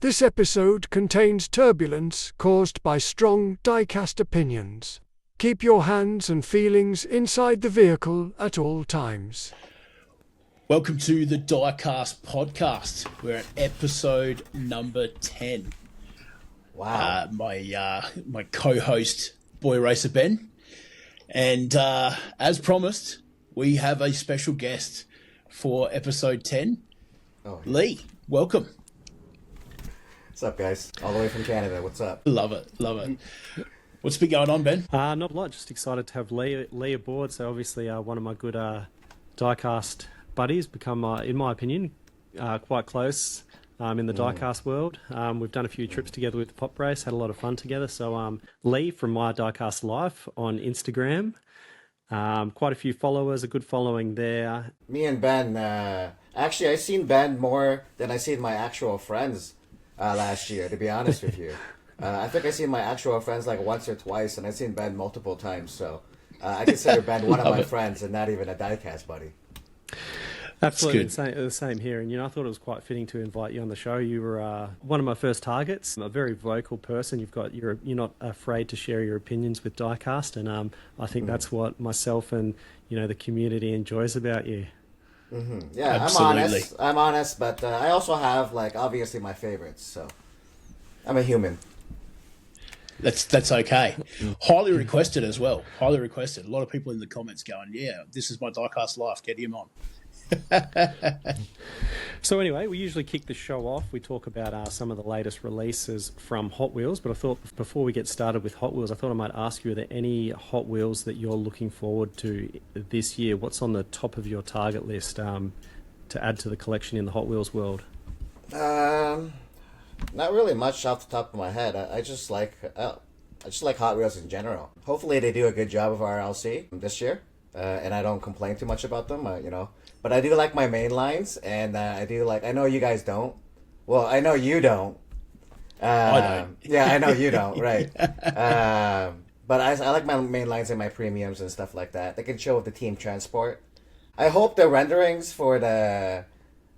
This episode contains turbulence caused by strong diecast opinions. Keep your hands and feelings inside the vehicle at all times. Welcome to the Diecast Podcast. We're at episode number 10. Wow. My co-host, Boy Racer Ben. And as promised, we have a special guest for episode 10. Lee, welcome. What's up, guys? All the way from Canada. What's up? Love it. What's been going on, Ben? Not a lot. Just excited to have Lee aboard. So obviously one of my good diecast buddies, become, in my opinion, quite close in the diecast world. We've done a few trips together with Pop Race, had a lot of fun together. So Lee from My Diecast Life on Instagram. Quite a few followers, a good following there. Me and Ben, actually, I seen Ben more than I seen my actual friends last year, to be honest with you. I think I seen my actual friends like once or twice, and I seen Ben multiple times. So I consider Ben one of my friends and not even a diecast buddy. Absolutely, the same here. And, I thought it was quite fitting to invite you on the show. You were one of my first targets, a very vocal person. You're not afraid to share your opinions with diecast, and I think that's what myself and, the community enjoys about you. Mm-hmm. Yeah, absolutely. I'm honest, but I also have, obviously my favorites, so I'm a human. That's okay. Highly requested as well. Highly requested. A lot of people in the comments going, yeah, this is my diecast life. Get him on. So anyway, we usually kick the show off. We talk about some of the latest releases from Hot Wheels, but I thought before we get started with Hot Wheels, I thought I might ask you, are there any Hot Wheels that you're looking forward to this year? What's on the top of your target list to add to the collection in the Hot Wheels world? Not really much off the top of my head. I just like Hot Wheels in general. Hopefully they do a good job of RLC this year, and I don't complain too much about them, But I do like my main lines, and I know you guys don't. Well, I know you don't. I don't. Yeah, I know you don't, right. But I like my main lines and my premiums and stuff like that. They can show with the team transport. I hope the renderings for the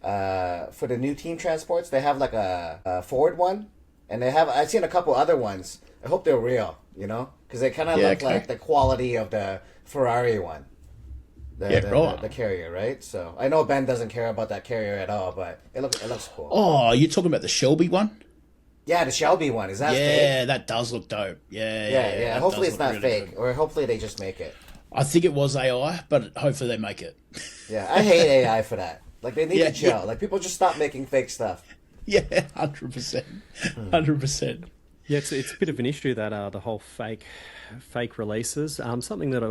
new team transports, they have a Ford one, and I've seen a couple other ones. I hope they're real, because they kind of look like the quality of the Ferrari one. The carrier, right? So I know Ben doesn't care about that carrier at all, but it looks cool. Oh, you're talking about the Shelby one? Yeah, the Shelby one. Is that fake? Yeah, that does look dope. Yeah. Hopefully it's not really fake, good. or hopefully they just make it. I think it was AI, but hopefully they make it. Yeah, I hate AI for that. They need to chill. Yeah. People just stop making fake stuff. Yeah, 100%. 100%. Yeah, it's a bit of an issue that the whole fake releases. Something that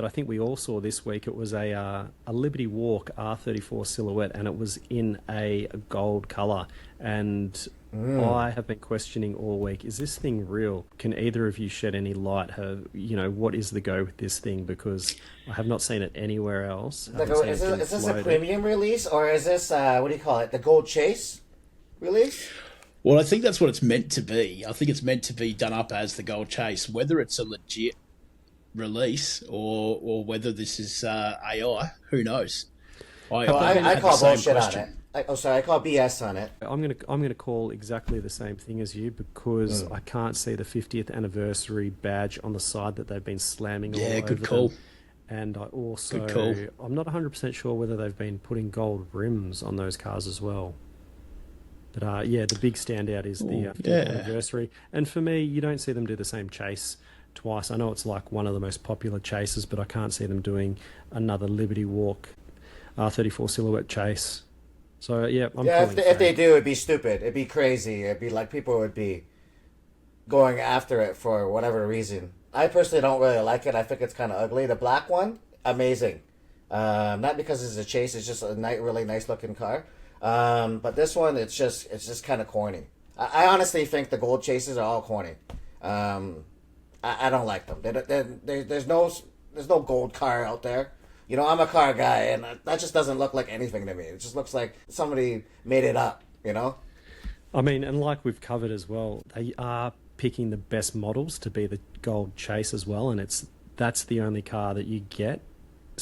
I think we all saw this week. It was a Liberty Walk R34 silhouette, and it was in a gold color. And I have been questioning all week: is this thing real? Can either of you shed any light? What is the go with this thing? Because I have not seen it anywhere else. Is this a premium release, or is this what do you call it? The gold chase release? Well, I think that's what it's meant to be. I think it's meant to be done up as the Gold Chase. Whether it's a legit release or whether this is AI, who knows? I call bullshit on it. I call BS on it. I'm gonna call exactly the same thing as you, because I can't see the 50th anniversary badge on the side that they've been slamming all over. Yeah, good call. Them. And I also, good call. I'm not 100% sure whether they've been putting gold rims on those cars as well. But the big standout is the 50th anniversary. And for me, you don't see them do the same chase twice. I know it's one of the most popular chases, but I can't see them doing another Liberty Walk R34 silhouette chase. So, if they do, it'd be stupid. It'd be crazy. It'd be people would be going after it for whatever reason. I personally don't really like it. I think it's kind of ugly. The black one, amazing. Not because it's a chase. It's just a really nice looking car. But this one, it's just kind of corny. I honestly think the gold chases are all corny. I don't like them. There's no gold car out there. I'm a car guy, and that just doesn't look like anything to me. It just looks like somebody made it up. I mean, and like we've covered as well, they are picking the best models to be the gold chase as well, and that's the only car that you get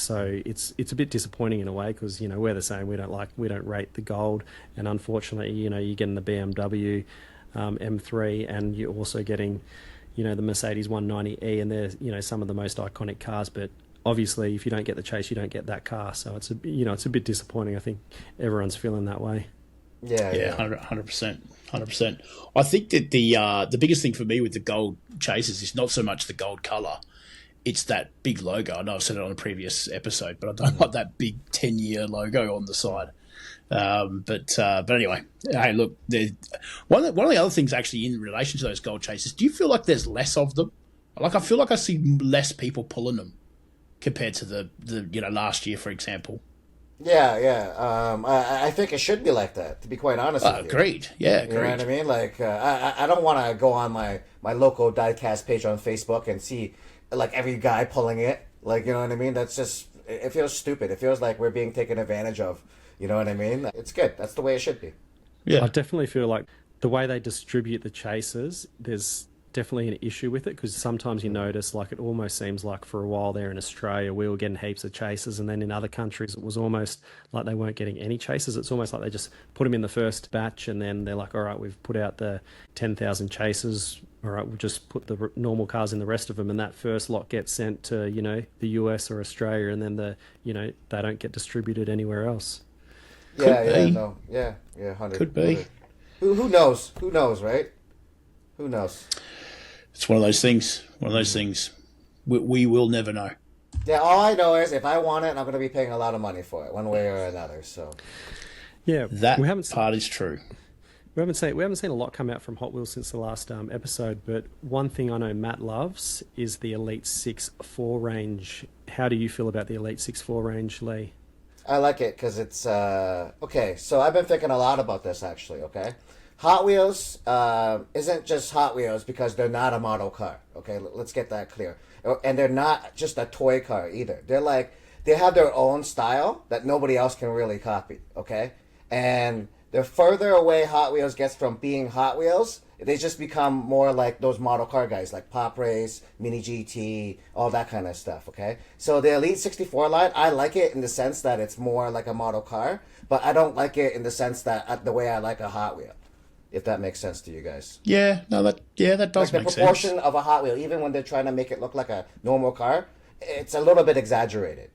So it's a bit disappointing in a way because we're the same. We don't rate the gold, and unfortunately, you're getting the BMW M3, and you're also getting the Mercedes 190e, and they're some of the most iconic cars. But obviously, if you don't get the chase, you don't get that car. So it's a bit disappointing. I think everyone's feeling that way. Yeah, 100%. I think that the biggest thing for me with the gold chases is not so much the gold color. It's that big logo. I know I've said it on a previous episode, but I don't like that big 10-year logo on the side. But anyway, hey, look, one of the other things actually in relation to those gold chases, do you feel like there's less of them? Like, I feel like I see less people pulling them compared to the last year, for example. Yeah. I think it should be like that, to be quite honest with you. Agreed. Yeah, agreed. You know what I mean? Like, I don't want to go on my local diecast page on Facebook and see, like, every guy pulling it. Like, you know what I mean? That's just, it feels stupid. It feels like we're being taken advantage of. You know what I mean? It's good. That's the way it should be. Yeah. I definitely feel like the way they distribute the chases, there's definitely an issue with it, because sometimes you notice, like, it almost seems like for a while there in Australia we were getting heaps of chases, and then in other countries it was almost like they weren't getting any chases. It's almost like they just put them in the first batch and then they're like, all right, we've put out the 10,000 chases, all right, we'll just put the normal cars in the rest of them, and that first lot gets sent to the US or Australia, and then they don't get distributed anywhere else. Yeah, 100. Could be. Who knows, right? Who knows? It's one of those things. We will never know. Yeah, all I know is if I want it, I'm going to be paying a lot of money for it, one way or another. So, yeah, part is true. We haven't seen a lot come out from Hot Wheels since the last episode, but one thing I know Matt loves is the Elite 6.4 range. How do you feel about the Elite 6.4 range, Lee? I like it because it's okay. So I've been thinking a lot about this actually. Okay. Hot Wheels isn't just Hot Wheels because they're not a model car. Okay, let's get that clear. And they're not just a toy car either. They have their own style that nobody else can really copy. Okay, and the further away Hot Wheels gets from being Hot Wheels, they just become more like those model car guys, like Pop Race, Mini GT, all that kind of stuff. Okay, so the Elite 64 line, I like it in the sense that it's more like a model car, but I don't like it in the sense that the way I like a Hot Wheel. If that makes sense to you guys. That does like make sense. The proportion of a Hot Wheel, even when they're trying to make it look like a normal car, it's a little bit exaggerated.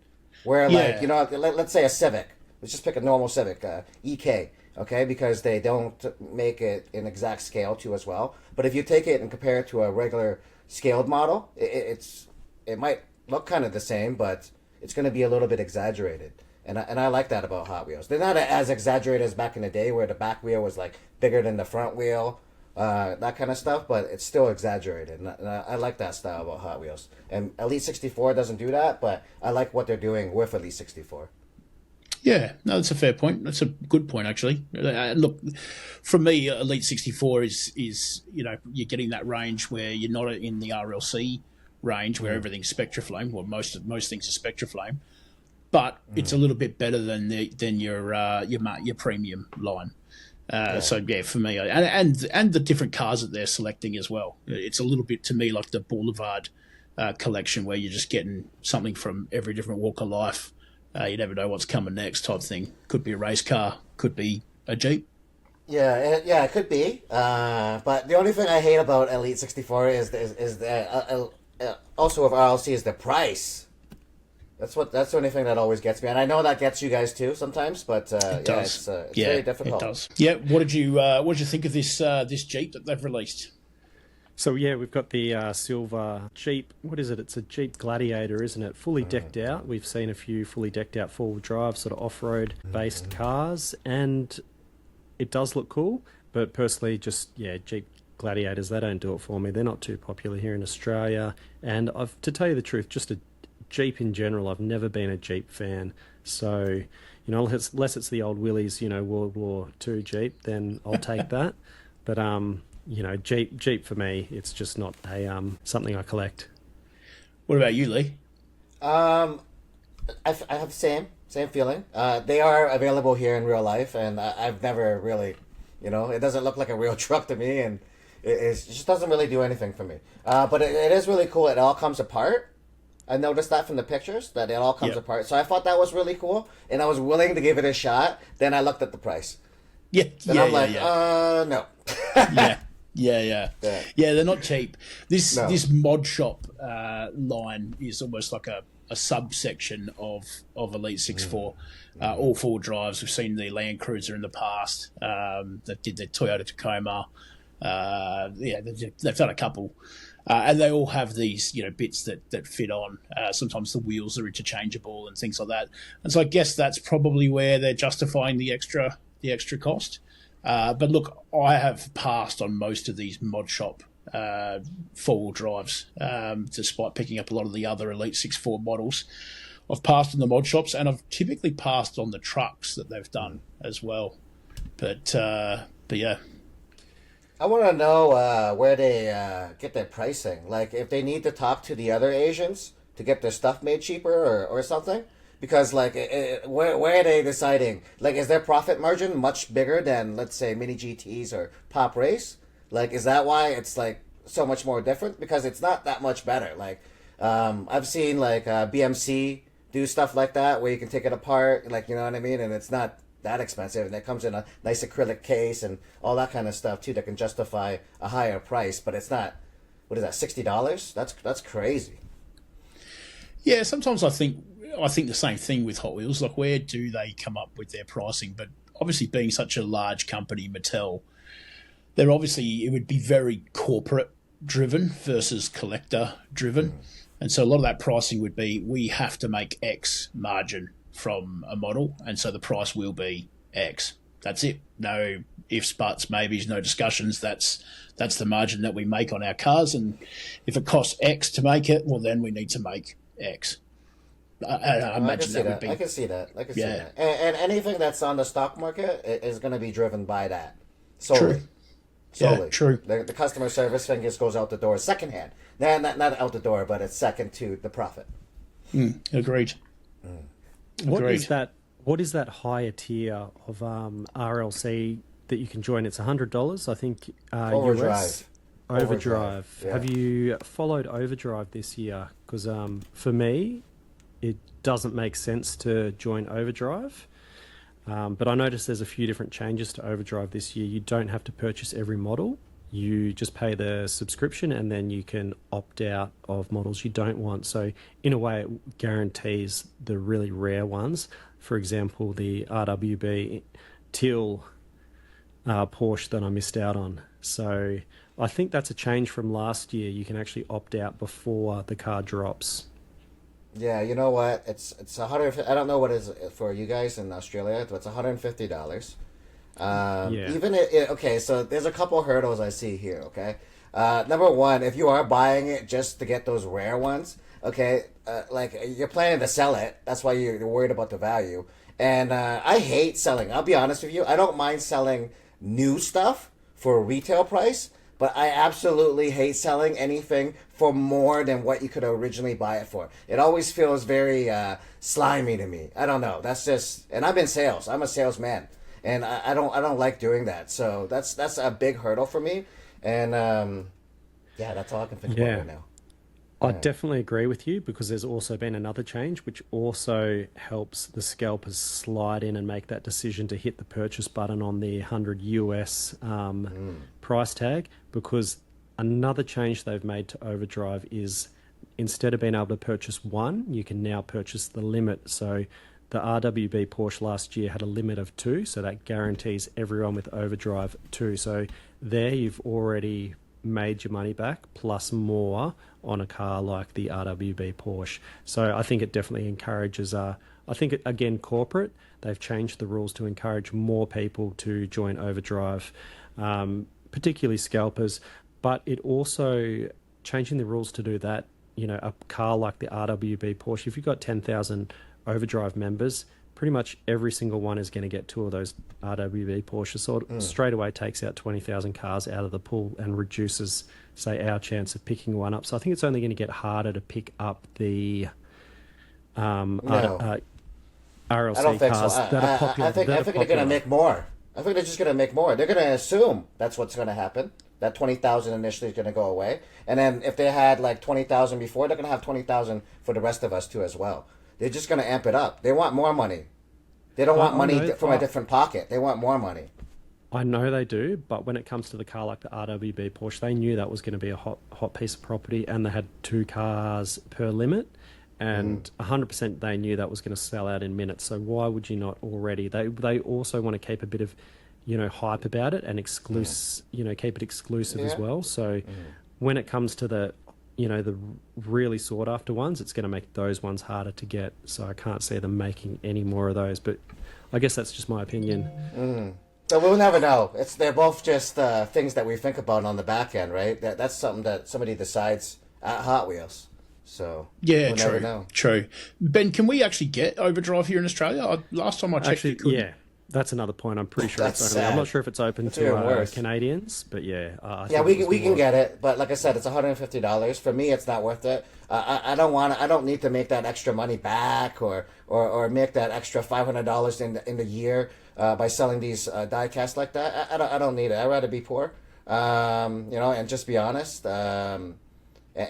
Where, let's say a Civic. Let's just pick a normal Civic, EK, okay? Because they don't make it in exact scale, too, as well. But if you take it and compare it to a regular scaled model, it might look kind of the same, but it's going to be a little bit exaggerated. And I like that about Hot Wheels. They're not as exaggerated as back in the day where the back wheel was like bigger than the front wheel, that kind of stuff, but it's still exaggerated. And I like that style about Hot Wheels. And Elite 64 doesn't do that, but I like what they're doing with Elite 64. Yeah, no, that's a fair point. That's a good point, actually. Look, for me, Elite 64 is you're getting that range where you're not in the RLC range where everything's Spectraflame, well, most things are Spectraflame. But it's a little bit better than your premium line. So yeah, for me, and the different cars that they're selecting as well. It's a little bit to me like the Boulevard collection, where you're just getting something from every different walk of life. You never know what's coming next, type thing. Could be a race car, could be a Jeep. Yeah, it could be. But the only thing I hate about Elite 64 is the also with RLC is the price. That's the only thing that always gets me, and I know that gets you guys too sometimes. But it's very difficult. It does. Yeah. What did you think of this Jeep that they've released? So yeah, we've got the silver Jeep. What is it? It's a Jeep Gladiator, isn't it? Fully decked out. We've seen a few fully decked out four-wheel drive sort of off-road based cars, and it does look cool. But personally, Jeep Gladiators, they don't do it for me. They're not too popular here in Australia, and to tell you the truth, just a Jeep in general, I've never been a Jeep fan. So, unless it's the old Willys, World War II Jeep, then I'll take that. But Jeep for me, it's just not a something I collect. What about you, Lee? I have the same feeling. They are available here in real life, and I've never really, it doesn't look like a real truck to me, and it just doesn't really do anything for me. But it is really cool. It all comes apart. I noticed that from the pictures, that it all comes Yep. apart. So I thought that was really cool, and I was willing to give it a shot. Then I looked at the price. Yeah, And I'm like, no. yeah. They're not cheap. This mod shop line is almost like a subsection of Elite 6.4. All 4 drives. We've seen the Land Cruiser in the past that did the Toyota Tacoma. They've done a couple. And they all have these, bits that fit on. Sometimes the wheels are interchangeable and things like that. And so I guess that's probably where they're justifying the extra cost. But look, I have passed on most of these mod shop 4-wheel drives, despite picking up a lot of the other Elite 6.4 models. I've passed on the mod shops, and I've typically passed on the trucks that they've done as well. But yeah. I want to know where they get their pricing. Like, if they need to talk to the other Asians to get their stuff made cheaper or something. Because, like, where are they deciding? Like, is their profit margin much bigger than, let's say, Mini GTs or Pop Race? Like, is that why it's, like, so much more different? Because it's not that much better. Like, I've seen, like, BMC do stuff like that where you can take it apart, like, you know what I mean? And it's not that expensive, and it comes in a nice acrylic case and all that kind of stuff too that can justify a higher price. But it's not, what is that, $60? That's crazy. Yeah, sometimes I think the same thing with Hot Wheels. Like, where do they come up with their pricing? But obviously, being such a large company, Mattel, it would be very corporate driven versus collector driven, and so a lot of that pricing would be, we have to make X margin from a model, and so the price will be X. That's it. No ifs, buts, maybes, no discussions. That's the margin that we make on our cars, and if it costs X to make it, well, then we need to make X. I imagine that would be. I can see that. And anything that's on the stock market is going to be driven by that solely. Yeah, true. The customer service thing just goes out the door secondhand. Not out the door, but it's second to the profit. Agreed. What is that higher tier of RLC that you can join? It's $100, I think. Overdrive. US. Overdrive. Yeah. Have you followed Overdrive this year? Because for me, it doesn't make sense to join Overdrive. But I noticed there's a few different changes to Overdrive this year. You don't have to purchase every model. You just pay the subscription, and then you can opt out of models you don't want. So in a way, it guarantees the really rare ones. For example, the RWB Teal Porsche that I missed out on. So I think that's a change from last year. You can actually opt out before the car drops. Yeah, you know what? It's $150. I don't know what it is for you guys in Australia, but it's $150. Okay, so there's a couple hurdles I see here. Okay, number one, if you are buying it just to get those rare ones, okay, like you're planning to sell it, that's why you're worried about the value. And I hate selling. I'll be honest with you. I don't mind selling new stuff for a retail price, but I absolutely hate selling anything for more than what you could originally buy it for. It always feels very slimy to me. I don't know. That's just, and I'm in sales. I'm a salesman. And I don't like doing that. So that's a big hurdle for me. And that's all I can think about right now. I definitely agree with you, because there's also been another change which also helps the scalpers slide in and make that decision to hit the purchase button on the $100 US price tag. Because another change they've made to Overdrive is, instead of being able to purchase one, you can now purchase the limit. So the RWB Porsche last year had a limit of 2, so that guarantees everyone with Overdrive 2. So there you've already made your money back, plus more on a car like the RWB Porsche. So I think it definitely encourages, again, corporate, they've changed the rules to encourage more people to join Overdrive, particularly scalpers. But it also, changing the rules to do that, a car like the RWB Porsche, if you've got 10,000 Overdrive members, pretty much every single one is going to get 2 of those RWB Porsches. So it straight away takes out 20,000 cars out of the pool and reduces, say, our chance of picking one up. So I think it's only going to get harder to pick up the RLC cars that are popular. I think they're going to make more. I think they're just going to make more. They're going to assume that's what's going to happen. That 20,000 initially is going to go away, and then if they had like 20,000 before, they're going to have 20,000 for the rest of us too as well. They're just going to amp it up. They want more money. They don't want money from a different pocket. They want more money. I know they do, but when it comes to the car like the RWB Porsche, they knew that was going to be a hot piece of property, and they had 2 cars per limit, and 100% they knew that was going to sell out in minutes. So why would you not already? They also want to keep a bit of, hype about it and keep it exclusive as well. So when it comes to the really sought after ones, it's going to make those ones harder to get. So I can't see them making any more of those, but I guess that's just my opinion. So we'll never know. They're both just things that we think about on the back end, right? That's something that somebody decides at Hot Wheels. So yeah, we'll true, never know. True. Ben, can we actually get Overdrive here in Australia? Last time I checked, you couldn't. Yeah. That's another point. I'm pretty sure it's only. I'm not sure if it's open to Canadians, but we can get it. But like I said, it's $150. For me, it's not worth it. I don't need to make that extra money back or make that extra $500 in the year by selling these diecast like that. I don't need it. I'd rather be poor, and just be honest, and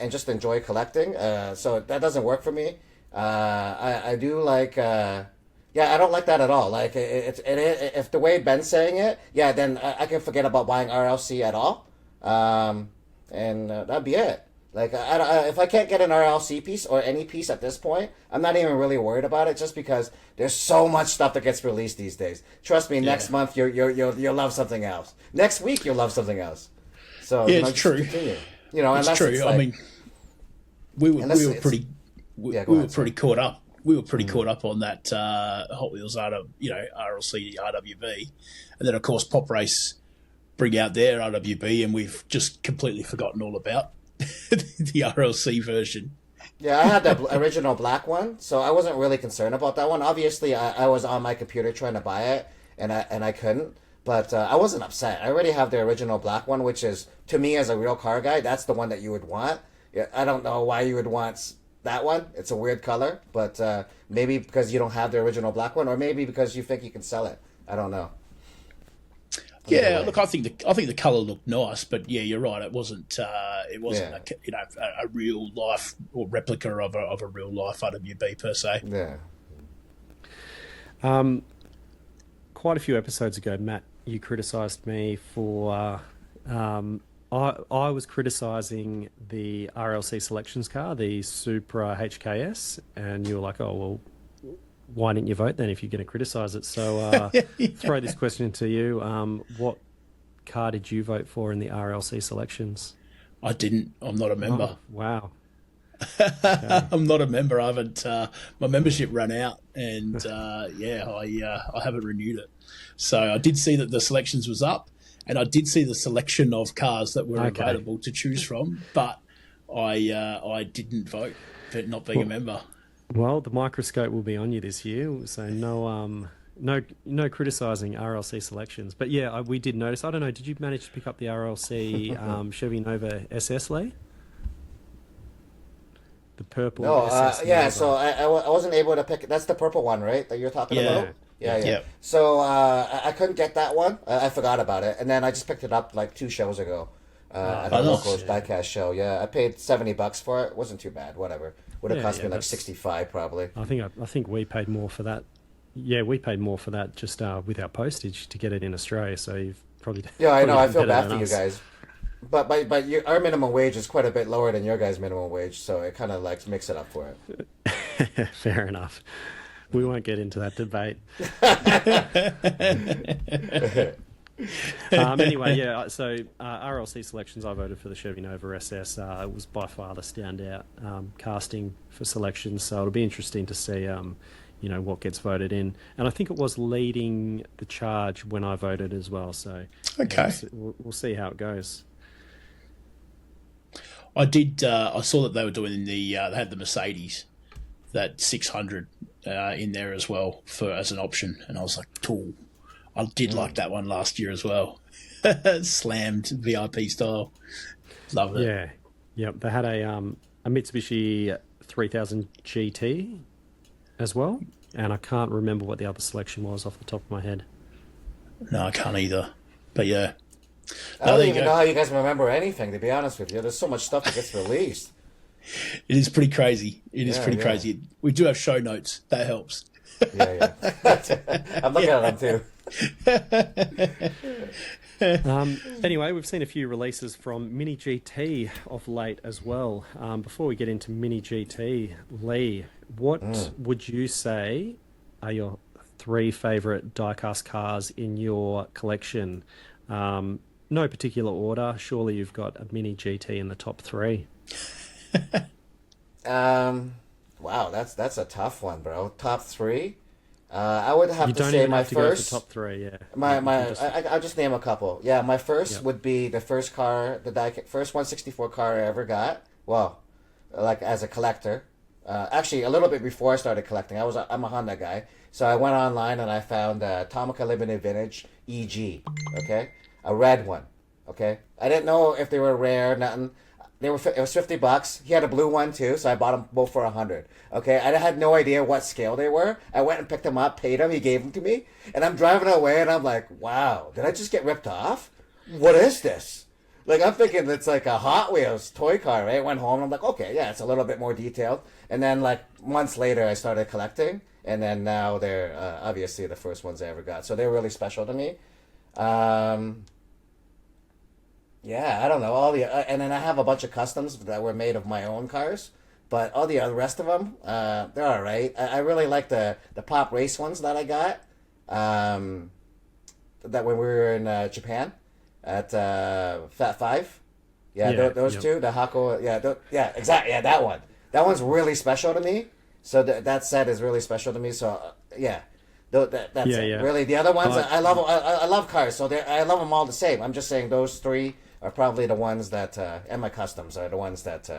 just enjoy collecting. So that doesn't work for me. I do like. Yeah, I don't like that at all. Like, if the way Ben's saying it, yeah, then I can forget about buying RLC at all, and that'd be it. Like, if I can't get an RLC piece or any piece at this point, I'm not even really worried about it, just because there's so much stuff that gets released these days. Trust me, next month you'll love something else. Next week you'll love something else. So yeah, it's true. Continue. It's true. I mean, we were pretty caught up. We were pretty caught up on that Hot Wheels RLC RWB, and then of course Pop Race bring out their RWB, and we've just completely forgotten all about the RLC version. Yeah, I had the original black one, so I wasn't really concerned about that one. Obviously, I was on my computer trying to buy it, and I couldn't. But I wasn't upset. I already have the original black one, which is, to me as a real car guy, that's the one that you would want. Yeah, I don't know why you would want that one. It's a weird color, but maybe because you don't have the original black one, or maybe because you think you can sell it. I don't know. Yeah, look, I think the color looked nice, but yeah, you're right. It wasn't a real life or replica of a real life RWB per se. Yeah. Quite a few episodes ago, Matt, you criticised me for. I was criticising the RLC Selections car, the Supra HKS, and you were like, "Oh well, why didn't you vote then if you're going to criticise it?" So, throw this question to you: what car did you vote for in the RLC Selections? I didn't. I'm not a member. Oh, wow. Okay. I'm not a member. I haven't. My membership ran out, and I haven't renewed it. So I did see that the Selections was up. And I did see the selection of cars that were available to choose from, but I didn't vote for not being a member. Well, the microscope will be on you this year, so no criticising RLC Selections. But yeah, we did notice. I don't know. Did you manage to pick up the RLC Chevy Nova SS, Lee? The purple. No, SS yeah. Nova. So I wasn't able to pick. That's the purple one, right? That you're talking about. Yeah. Yep. So I couldn't get that one. I forgot about it, and then I just picked it up like 2 shows ago at a local diecast show. Yeah, I paid $70 for it. It wasn't too bad. Whatever. Would have cost me like $65 probably. I think we paid more for that. Yeah, we paid more for that just with our postage to get it in Australia. So you've probably I know. I feel bad for you guys. But our minimum wage is quite a bit lower than your guys' minimum wage, so it kind of like makes it up for it. Fair enough. We won't get into that debate. Anyway, yeah, so RLC Selections, I voted for the Chevy Nova SS. It was by far the standout casting for Selections, so it'll be interesting to see what gets voted in. And I think it was leading the charge when I voted as well, so okay. We'll see how it goes. I did. I saw that they were doing they had the Mercedes, that 600 in there as well as an option, and I was like, cool. I did like that one last year as well. Slammed VIP style. Loved it. Yeah, yep. They had a Mitsubishi 3000 GT as well, and I can't remember what the other selection was off the top of my head. No, I can't either. But yeah. I don't even know how you guys remember anything, to be honest with you. There's so much stuff that gets released. It is pretty crazy. It is pretty crazy. We do have show notes. That helps. Yeah. I'm looking at them too. Anyway, we've seen a few releases from Mini GT of late as well. Before we get into Mini GT, Lee, what would you say are your 3 favourite diecast cars in your collection? No particular order. Surely you've got a Mini GT in the top 3. Wow, that's a tough one, bro. Top 3. I would have to say my first. Go for top 3, yeah. I'll just name a couple. Yeah, my first would be the first car, first 164 car I ever got. Well, like as a collector. Actually, a little bit before I started collecting, I'm a Honda guy, so I went online and I found Tomica Limited Vintage EG. Okay, a red one. Okay, I didn't know if they were rare, nothing. It was $50. He had a blue one too, so I bought them both for $100. Okay, I had no idea what scale they were. I went and picked them up, paid him, he gave them to me, and I'm driving away, and I'm like, wow, did I just get ripped off? What is this? Like, I'm thinking it's like a Hot Wheels toy car, right? I went home, and I'm like, okay, yeah, it's a little bit more detailed. And then, like, months later, I started collecting, and then now they're obviously the first ones I ever got. So they're really special to me. Yeah, I don't know. And then I have a bunch of customs that were made of my own cars, but all the rest of them, they're all right. I really like the pop race ones that I got. That when we were in Japan at Fat Five. Yeah, those two, the Hako. Yeah, exactly. Yeah, that one. That one's really special to me. So that set is really special to me. So yeah. That's it. Really, the other ones, I love cars, so I love them all the same. I'm just saying those 3 are probably the ones that, and my customs are the ones that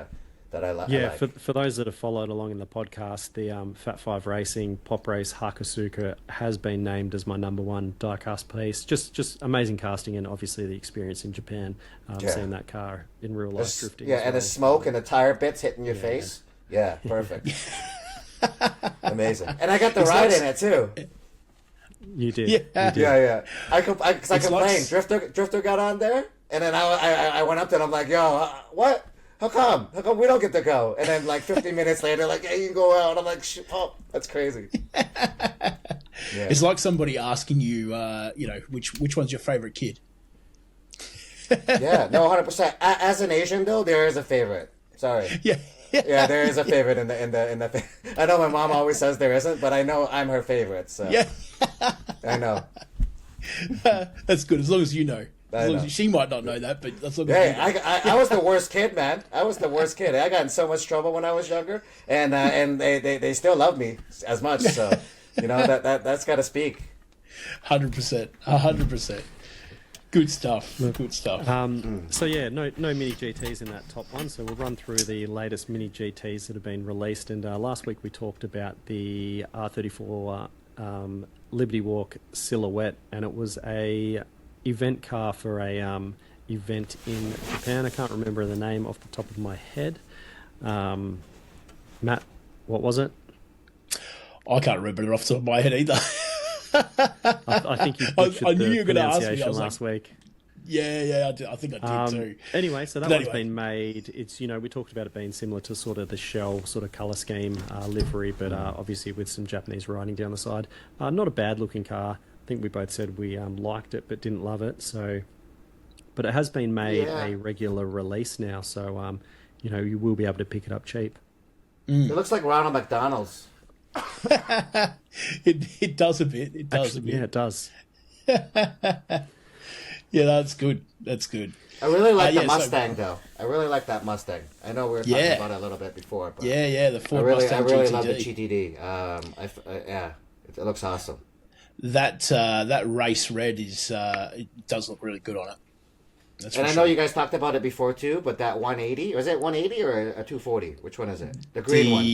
I love. Yeah, for those that have followed along in the podcast, the Fat 5 Racing Pop Race Hakusuka has been named as my number 1 diecast piece. Just amazing casting, and obviously the experience in Japan, seeing that car in real life drifting. Yeah, and the smoke and the tire bits hitting your face. Yeah, perfect. Amazing. And I got the ride in it too. You did. Yeah. Yeah. I complained. Drifter got on there, and then I went up to him. I'm like, yo, what? How come? How come we don't get to go? And then like 15 minutes later, like, hey, you can go out. I'm like, oh, that's crazy. It's like somebody asking you, which one's your favorite kid? Yeah, no, 100%. As an Asian though, there is a favorite. Sorry. Yeah. Yeah, there is a favorite in the. I know my mom always says there isn't, but I know I'm her favorite. So yeah, I know. That's good as long as you know. She might not know that, but as long as you know. I was the worst kid, man. I was the worst kid. I got in so much trouble when I was younger, and they still love me as much. So that's got to speak. 100%. Good stuff. Good stuff. So yeah, no Mini GTs in that top one. So we'll run through the latest Mini GTs that have been released. And last week we talked about the R34 Liberty Walk Silhouette, and it was a event car for a event in Japan. I can't remember the name off the top of my head. Matt, what was it? I can't remember it off the top of my head either. I think you butchered the pronunciation last week. Yeah, I think I did too. Anyway, so that one's been made. It's we talked about it being similar to sort of the shell sort of colour scheme livery, but obviously with some Japanese writing down the side. Not a bad looking car. I think we both said we liked it but didn't love it. So, but it has been made a regular release now, so you will be able to pick it up cheap. It looks like Ronald McDonald's. It does a bit. It does a bit. Yeah, it does. Yeah, that's good. That's good. I really like the Mustang, though. I really like that Mustang. I know we were talking about it a little bit before. But the Ford Mustang GTD. I really love the GTD. It looks awesome. That race red it does look really good on it. That's and I know you guys talked about it before too, but that 180, was it 180 or a 240? Which one is it? The green one.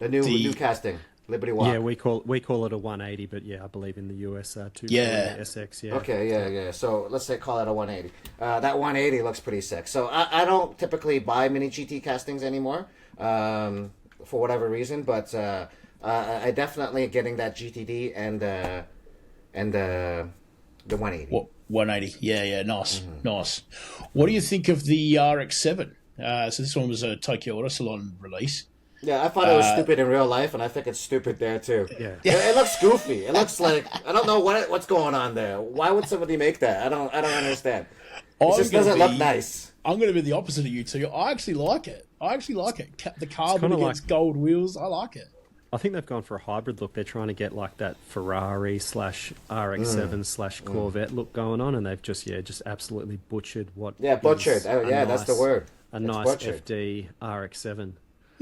The new casting. Liberty Walk. Yeah, we call it a 180, but yeah, I believe in the US 240 SX. Yeah. Okay, yeah. So let's call it a 180. That 180 looks pretty sick. So I don't typically buy mini GT castings anymore, for whatever reason, but I definitely getting that GTD and the 180. 180. Yeah, nice, nice. What do you think of the RX-7? So this one was a Tokyo Auto Salon release. Yeah, I thought it was stupid in real life, and I think it's stupid there too. Yeah. It looks goofy. It looks like I don't know what's going on there. Why would somebody make that? I don't understand. It just doesn't look nice. I'm going to be the opposite of you two. I actually like it. The carbon against gold wheels. I like it. I think they've gone for a hybrid look. They're trying to get like that Ferrari / RX-7 / Corvette look going on, and they've just absolutely butchered what. Yeah, butchered. That's the word. A nice butchered. FD RX-7.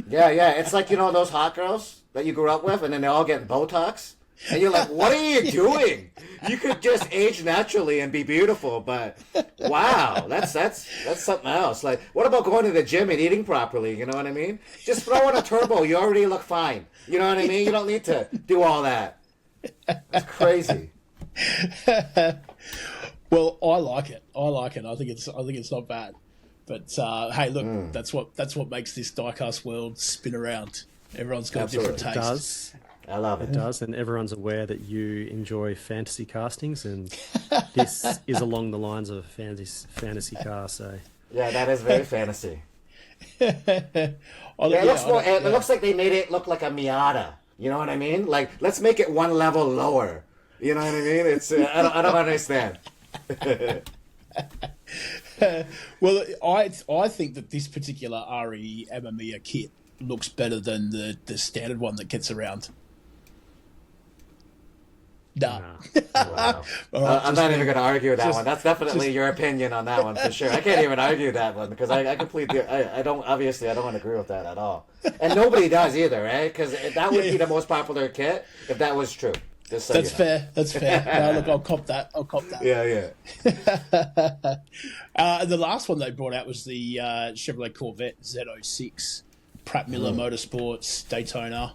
Yeah. It's like, those hot girls that you grew up with, and then they all get Botox. And you're like, what are you doing? You could just age naturally and be beautiful, but wow, that's something else. Like, what about going to the gym and eating properly? You know what I mean? Just throw in a turbo. You already look fine. You know what I mean? You don't need to do all that. It's crazy. Well, I like it. I think it's not bad. But hey, look, that's what makes this diecast world spin around. Everyone's got Absolutely. different tastes. It does. I love it. It does, and everyone's aware that you enjoy fantasy castings, and this is along the lines of a fantasy car. So Yeah, that is very fantasy. It looks like they made it look like a Miata. You know what I mean? Like, let's make it one level lower. You know what I mean? It's I don't understand. Well, I think that this particular RE Amamiya kit looks better than the standard one that gets around. Nah. Wow. I'm not even going to argue that one. That's definitely your opinion on that one for sure. I can't even argue that one because I completely, I don't agree with that at all. And nobody does either, right? Because that would be the most popular kit if that was true. Just so That's fair. That's fair. No, look, I'll cop that. Yeah. The last one they brought out was the Chevrolet Corvette Z06, Pratt Miller Motorsports Daytona.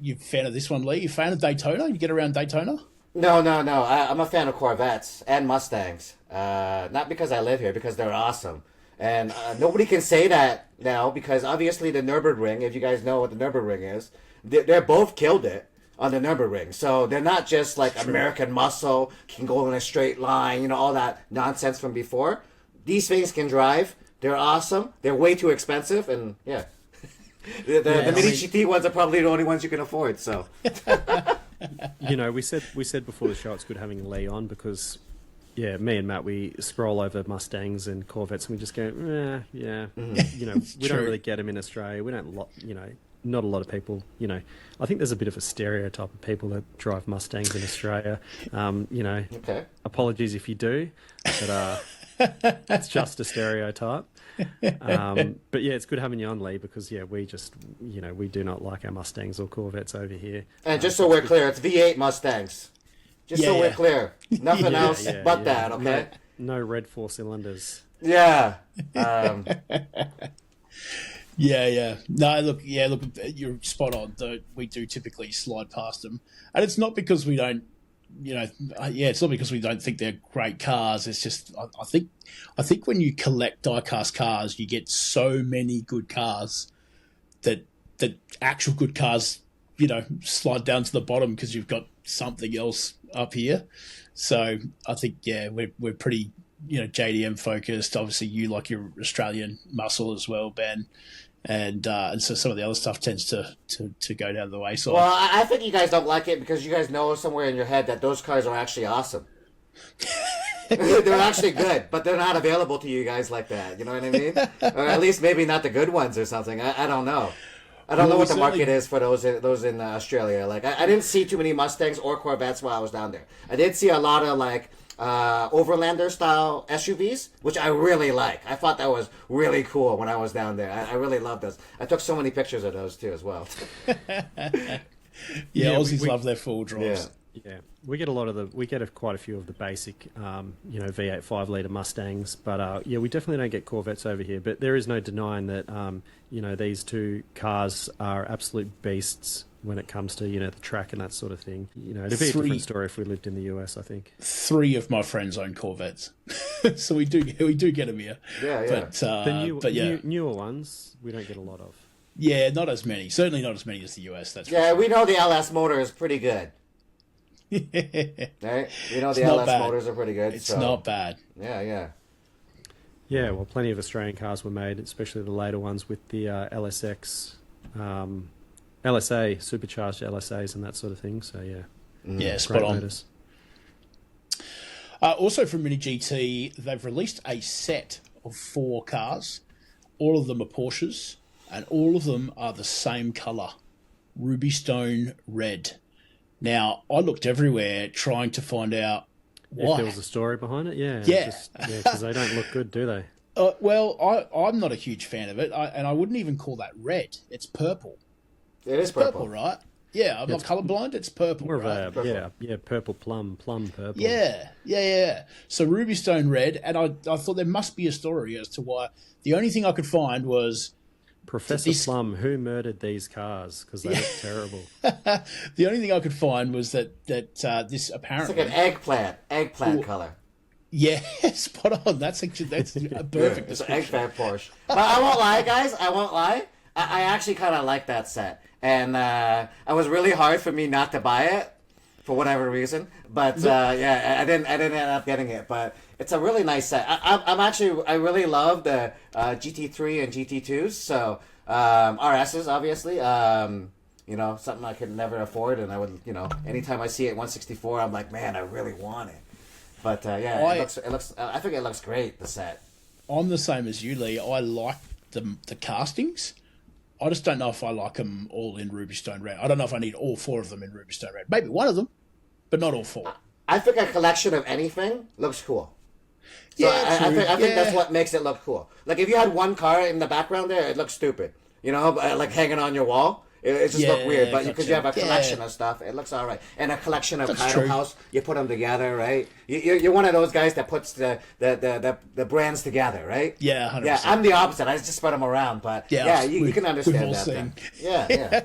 You a fan of this one, Lee? You a fan of Daytona? You get around Daytona? No. I'm a fan of Corvettes and Mustangs. Not because I live here, because they're awesome. And nobody can say that now because obviously the Nürburgring, if you guys know what the Nürburgring is, they're both killed it on the Nürburgring. So they're not just like American muscle, can go in a straight line, all that nonsense from before. These things can drive. They're awesome. They're way too expensive. And yeah. The Mini GT ones are probably the only ones you can afford. So, we said before the show it's good having Lee on because, me and Matt we scroll over Mustangs and Corvettes and we just go, we don't really get them in Australia. We don't, not a lot of people. I think there's a bit of a stereotype of people that drive Mustangs in Australia. Okay. Apologies if you do, but it's just a stereotype. But yeah, it's good having you on, Lee, because we just we do not like our Mustangs or Corvettes over here. And just so we're clear, it's V8 Mustangs. We're clear, nothing else but that. Okay. No red 4 cylinders. Yeah. Yeah. No, look, you're spot on. We do typically slide past them, and it's not because we don't. It's not because we don't think they're great cars. It's just I think when you collect diecast cars, you get so many good cars that actual good cars, slide down to the bottom because you've got something else up here. So I think we're pretty JDM focused. Obviously, you like your Australian muscle as well, Ben. And so some of the other stuff tends to go down the wayside. Well, I think you guys don't like it because you guys know somewhere in your head that those cars are actually awesome. They're actually good, but they're not available to you guys like that. You know what I mean? Or at least maybe not the good ones or something. I don't know. I don't know what the market is for those in Australia. Like I didn't see too many Mustangs or Corvettes while I was down there. I did see a lot of Overlander style SUVs, which I really like. I thought that was really cool when I was down there. I really loved those. I took so many pictures of those too as well. Aussies love their full drives. Yeah, we get quite a few of the basic, V8 5-litre Mustangs, but we definitely don't get Corvettes over here. But there is no denying that, these two cars are absolute beasts when it comes to the track and that sort of thing. It'd be a different story if we lived in the US. I think 3 of my friends own Corvettes, so we do get them here. Yeah. But the newer ones we don't get a lot of. Yeah, not as many. Certainly not as many as the US. That's we know the LS motor is pretty good. Right? You know, the not LS bad. motors are pretty good. It's not bad. Yeah. Yeah, well, plenty of Australian cars were made, especially the later ones with the LSX, LSA, supercharged LSAs and that sort of thing. So, yeah. Yeah, spot on. Motors. Also from Mini GT, they've released a set of 4 cars. All of them are Porsches, and all of them are the same colour, ruby stone red. Now, I looked everywhere trying to find out why. If there was a story behind it, yeah. Yeah. Because they don't look good, do they? Well, I'm not a huge fan of it, and I wouldn't even call that red. It's purple. It is purple, right? Yeah, I'm not colourblind. It's purple, More of right? purple plum purple. Yeah. So ruby stone red, and I thought there must be a story as to why. The only thing I could find was Professor Plum, who murdered these cars? Because they look terrible. the only thing I could find was that this apparently it's like an eggplant color. Yeah, spot on. That's a perfect It's an description. eggplant Porsche. But I won't lie, guys. I actually kind of like that set, and it was really hard for me not to buy it for whatever reason. But I didn't end up getting it. But it's a really nice set. I really love the GT3 and GT2s. So RSs, obviously. You know, something I could never afford, and I would, anytime I see it 164, I'm like, man, I really want it. But it looks. I think it looks great. The set. I'm the same as you, Lee. I like the castings. I just don't know if I like them all in ruby stone red. I don't know if I need all 4 of them in ruby stone red. Maybe one of them, but not all 4. I think a collection of anything looks cool. So Yeah, I true. think that's what makes it look cool. Like if you had one car in the background there, it looks stupid. Like hanging on your wall. It just look weird, but because you have a collection of stuff, it looks all right. And a collection of Kaido House, you put them together, right? You're one of those guys that puts the brands together, right? Yeah, 100%. Yeah, I'm the opposite. I just spread them around, but you can understand that. Then. Yeah.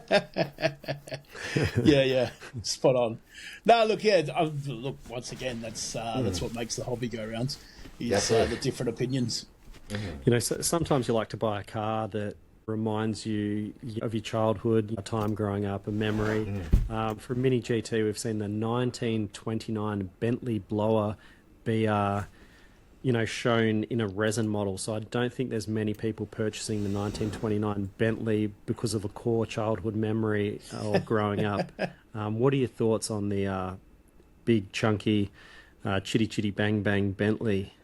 Yeah, spot on. No, look, look. Once again, that's what makes the hobby go round. Is the different opinions. Mm-hmm. So sometimes you like to buy a car that reminds you of your childhood, your time growing up, a memory. For Mini GT, we've seen the 1929 Bentley blower be, shown in a resin model. So I don't think there's many people purchasing the 1929 Bentley because of a core childhood memory or growing up. What are your thoughts on the big, chunky, chitty chitty bang bang Bentley?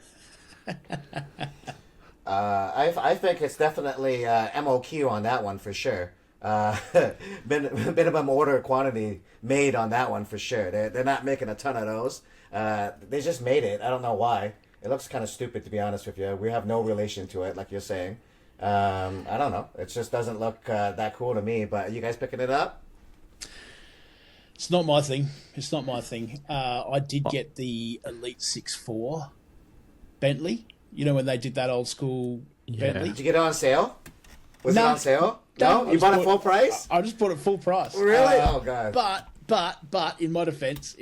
I think it's definitely MOQ on that one for sure. Minimum order quantity made on that one for sure. They're not making a ton of those. They just made it. I don't know why. It looks kind of stupid, to be honest with you. We have no relation to it, like you're saying. I don't know. It just doesn't look that cool to me. But are you guys picking it up? It's not my thing. I did get the Elite 6.4 Bentley. When they did that old school Bentley. Did you get it on sale? Was it No. on sale? No? You bought it full price? I just bought it full price. Really? Oh, God. But in my defense,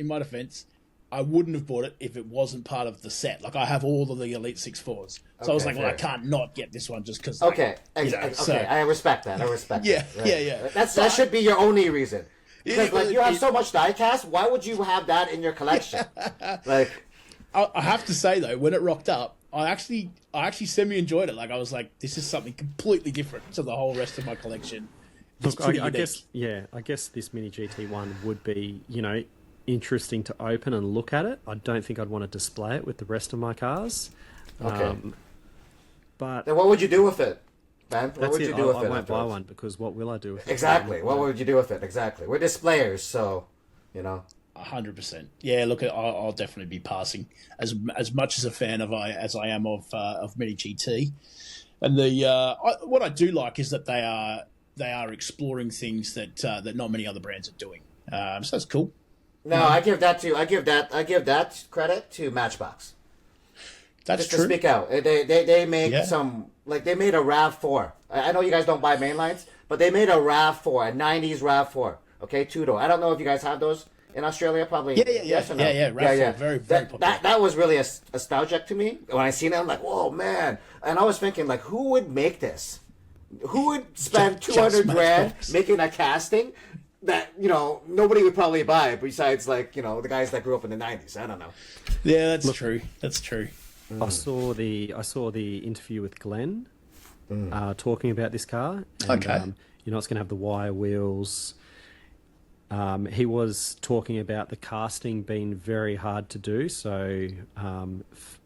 I wouldn't have bought it if it wasn't part of the set. Like I have all of the Elite 6.4s. So I was like, fair. I can't not get this one just because. Okay. I respect that. Yeah. That should be your only reason. Because you have so much diecast, why would you have that in your collection? I have to say though, when it rocked up, I actually semi enjoyed it. Like I was like, this is something completely different to the whole rest of my collection. Look, I guess this Mini GT1 would be, interesting to open and look at it. I don't think I'd want to display it with the rest of my cars. Okay. But then what would you do with it, Ben? What would you do with it? I won't buy one because what will I do with it? Exactly. What would you do with it? Exactly. We're displayers, so 100%. Yeah, look, I'll definitely be passing as much as a fan as I am of Mini GT. And what I do like is that they are exploring things that not many other brands are doing. So that's cool. No, I give that credit to Matchbox. That's Just true. to speak out, they make some, like they made a RAV4. I know you guys don't buy mainlines, but they made a RAV4, a '90s RAV4. Okay, two-door. I don't know if you guys have those in Australia. Probably. Yeah. Yes or no? Yeah. RAV4, very, very popular. That was really nostalgic to me when I seen it. I'm like, whoa, man! And I was thinking, like, who would make this? Who would spend 200 grand making a casting? that, you know, nobody would probably buy besides, like, you know, the guys that grew up in the 90s. I don't know. Yeah, that's true. That's true. I saw the interview with Glenn talking about this car. And, Okay. You know, it's going to have the wire wheels. He was talking about the casting being very hard to do, so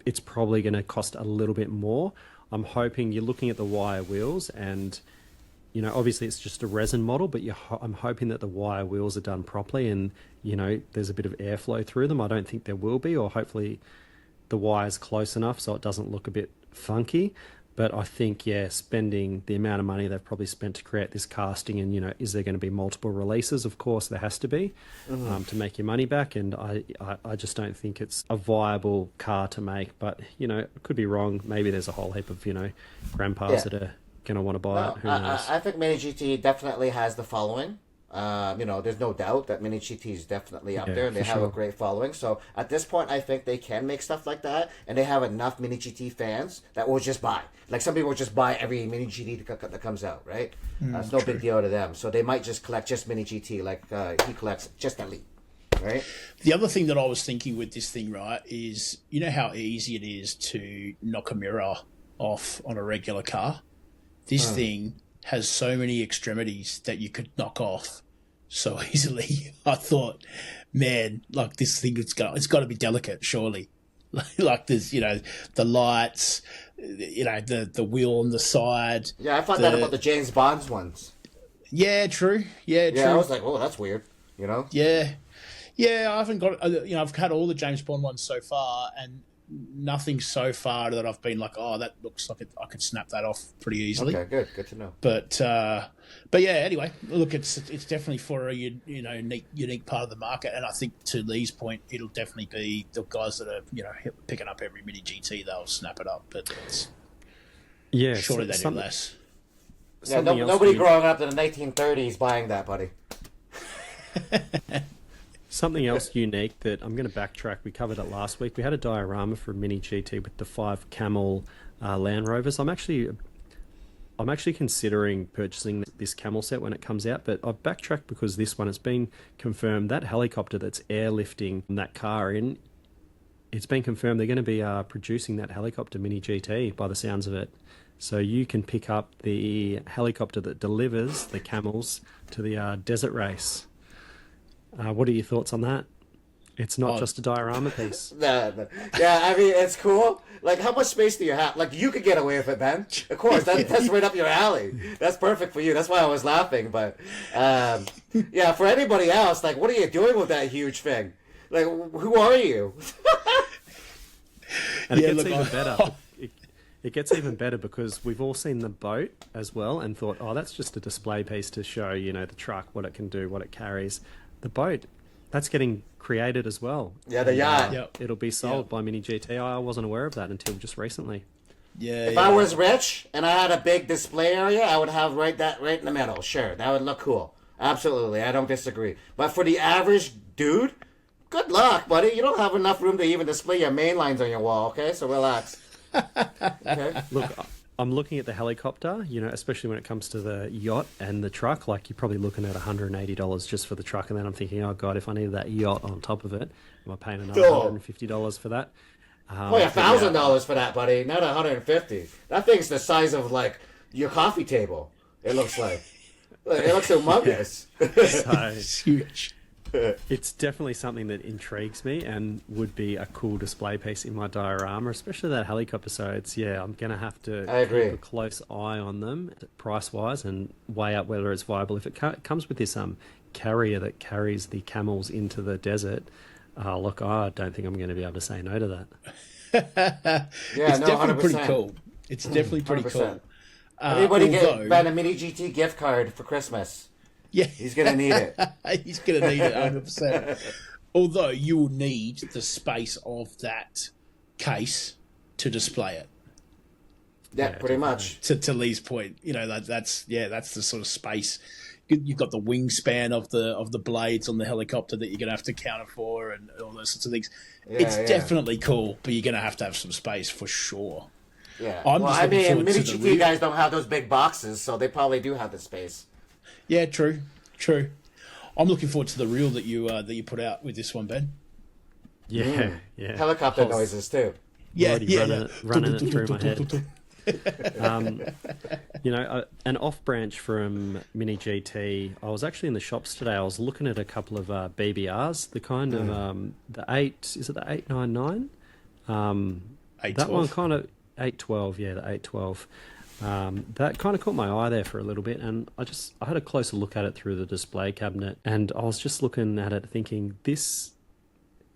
it's probably going to cost a little bit more. I'm hoping you're looking at the wire wheels, and you know, obviously it's just a resin model, but I'm hoping that the wire wheels are done properly, and you know, there's a bit of airflow through them. I don't think there will be, or hopefully the wire's close enough so it doesn't look a bit funky. But I think, yeah, spending the amount of money they've probably spent to create this casting, and, you know, is there going to be multiple releases? Of course, there has to be to make your money back. And I just don't think it's a viable car to make. But, you know, I could be wrong. Maybe there's a whole heap of, you know, grandpas that are going to want to buy it. Who knows? I think Mini GT definitely has the following. You know, there's no doubt that Mini GT is definitely up there, and they have a great following. So at this point, I think they can make stuff like that, and they have enough Mini GT fans that will just buy. Like, some people will just buy every Mini GT that comes out, right? It's no big deal to them. So they might just collect just Mini GT, like he collects just Elite, right? The other thing that I was thinking with this thing, right, is you know how easy it is to knock a mirror off on a regular car? This thing has so many extremities that you could knock off so easily. I thought, man, like this thing, it's got to be delicate, surely. Like there's, you know, the lights, you know, the wheel on the side. Yeah, I found that about the James Bond's ones. Yeah, true. Yeah, true. Yeah, I was like, oh, that's weird, you know? Yeah. I haven't got, you know, I've had all the James Bond ones so far, and nothing so far that I've been like, oh, that looks like I could snap that off pretty easily. Okay, good to know. But yeah, anyway, look, it's definitely for a unique part of the market, and I think to Lee's point, it'll definitely be the guys that are, you know, picking up every Mini GT, they'll snap it up, but it's shorter than less. Yeah, nobody growing up in the 1930s buying that, buddy. Something else unique that I'm going to backtrack. We covered it last week. We had a diorama for Mini GT with the 5 Camel Land Rovers. I'm actually considering purchasing this Camel set when it comes out, but I've backtracked because this one has been confirmed. That helicopter that's airlifting that car in, it's been confirmed they're going to be producing that helicopter Mini GT by the sounds of it. So you can pick up the helicopter that delivers the camels to the desert race. What are your thoughts on that? It's not just a diorama piece. No. Yeah, I mean, it's cool. Like, how much space do you have? Like, you could get away with it, Ben. Of course, that's right up your alley. That's perfect for you. That's why I was laughing. But, yeah, for anybody else, like, what are you doing with that huge thing? Like, who are you? And it gets even better. It gets even better because we've all seen the boat as well and thought, oh, that's just a display piece to show, you know, the truck, what it can do, what it carries. The boat, that's getting created as well. Yeah, the yacht. It'll be sold by Mini GT. I wasn't aware of that until just recently. Yeah. If I was rich and I had a big display area, I would have right in the middle. Sure, that would look cool. Absolutely, I don't disagree. But for the average dude, good luck, buddy. You don't have enough room to even display your main lines on your wall, okay? So relax. Okay. Look, I'm looking at the helicopter, you know, especially when it comes to the yacht and the truck. Like, you're probably looking at $180 just for the truck, and then I'm thinking, oh god, if I needed that yacht on top of it, am I paying another $150 for that? $1,000 for that, buddy. Not $150. That thing's the size of like your coffee table. It looks like. It looks humongous. It's huge. It's definitely something that intrigues me and would be a cool display piece in my diorama, especially that helicopter. So it's, I'm going to have to keep a close eye on them price-wise and weigh up whether it's viable. If it comes with this carrier that carries the camels into the desert, look, I don't think I'm going to be able to say no to that. It's definitely pretty cool. It's definitely pretty 100%. Cool. Everybody get Ben a Mini GT gift card for Christmas. Yeah. He's going to need it. He's going to need it 100%. Although you will need the space of that case to display it. Yeah, pretty much. To Lee's point, you know, that's the sort of space. You've got the wingspan of the blades on the helicopter that you're going to have to counter for and all those sorts of things. Yeah, it's definitely cool, but you're going to have some space for sure. Yeah. Mini GT guys don't have those big boxes, so they probably do have the space. Yeah, true. I'm looking forward to the reel that you put out with this one, Ben. Yeah. Helicopter noises too. Running it through my head. An off branch from Mini GT. I was actually in the shops today. I was looking at a couple of BBRs. The kind of the 899? 812. That one kind of 812. Yeah, the 812. That kind of caught my eye there for a little bit, and I had a closer look at it through the display cabinet, and I was just looking at it thinking, this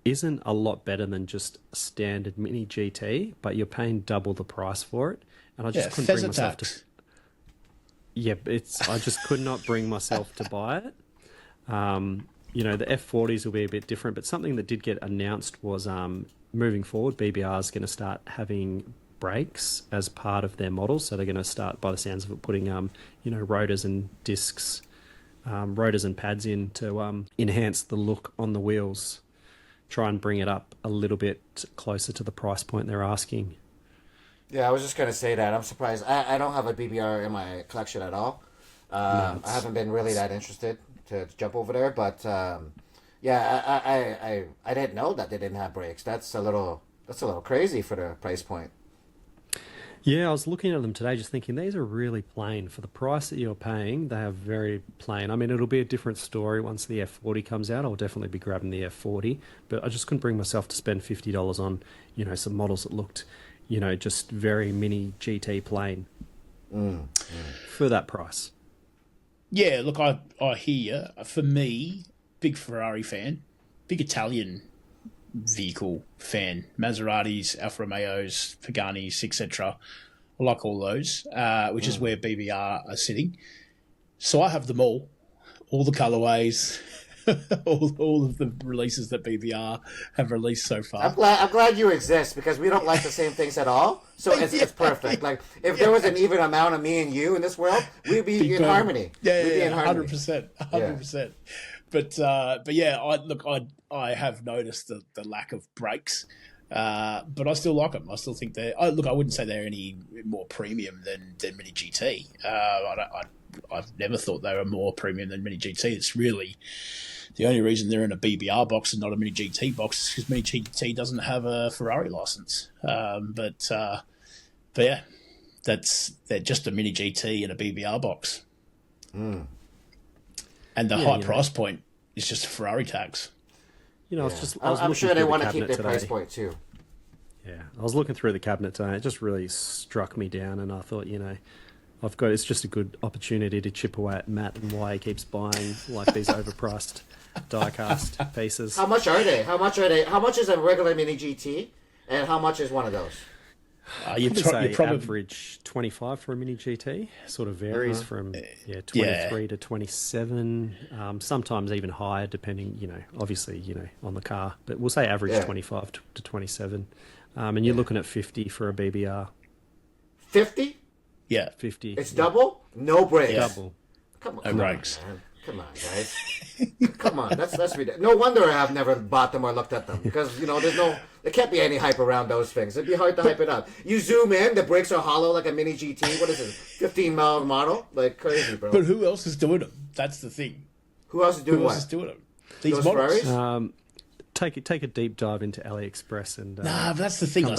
isn't a lot better than just a standard Mini GT, but you're paying double the price for it, and I just couldn't bring myself to. Yeah, I just could not bring myself to buy it. The F40s will be a bit different, but something that did get announced was moving forward, BBR is going to start having brakes as part of their models, so they're going to start, by the sounds of it, putting rotors and discs, rotors and pads in to enhance the look on the wheels, try and bring it up a little bit closer to the price point they're asking. Yeah, I was just going to say that. I'm surprised. I don't have a BBR in my collection at all. I haven't been really that interested to jump over there, but I didn't know that they didn't have brakes. That's a little crazy for the price point. Yeah, I was looking at them today just thinking these are really plain. For the price that you're paying, they are very plain. I mean, it'll be a different story once the F40 comes out. I'll definitely be grabbing the F40, but I just couldn't bring myself to spend $50 on, some models that looked, just very Mini GT plain for that price. Yeah, look, I hear you. For me, big Ferrari fan, big Italian vehicle fan, Maseratis, Alfa Romeos, Paganis, etc. I like all those, which is where BBR are sitting. So I have them all the colorways, all of the releases that BBR have released so far. I'm glad you exist, because we don't like the same things at all. So it's perfect. Like, if there was an even amount of me and you in this world, we'd be in harmony. Yeah, we'd be in harmony. 100%. But yeah, I have noticed the lack of brakes, but I still like them. I still think I wouldn't say they're any more premium than Mini GT. I've never thought they were more premium than Mini GT. It's really the only reason they're in a BBR box and not a Mini GT box is because Mini GT doesn't have a Ferrari license. But yeah, they're just a Mini GT in a BBR box. And the high price point is just a Ferrari tax. I'm sure they want to keep their price point too. Yeah, I was looking through the cabinet today. It just really struck me down, and I thought, it's just a good opportunity to chip away at Matt and why he keeps buying like these overpriced diecast pieces. How much are they? How much is a regular Mini GT, and how much is one of those? You probably average 25 for a Mini GT. Sort of varies from 23 to 27. Sometimes even higher, depending, obviously, on the car. But we'll say average 25 to 27. And you're looking at 50 for a BBR. 50? Yeah, 50. It's double? No brakes. Double. Come on, no brakes. Come on, guys. Come on, that's ridiculous. No wonder I've never bought them or looked at them, because there can't be any hype around those things. It'd be hard to hype it up. You zoom in, the brakes are hollow like a Mini GT. What is it? 15-mile model? Like crazy, bro. But who else is doing them? That's the thing. Who else is doing what? Who else is doing them? These those models. Ferraris? Take a deep dive into AliExpress and but that's the thing. I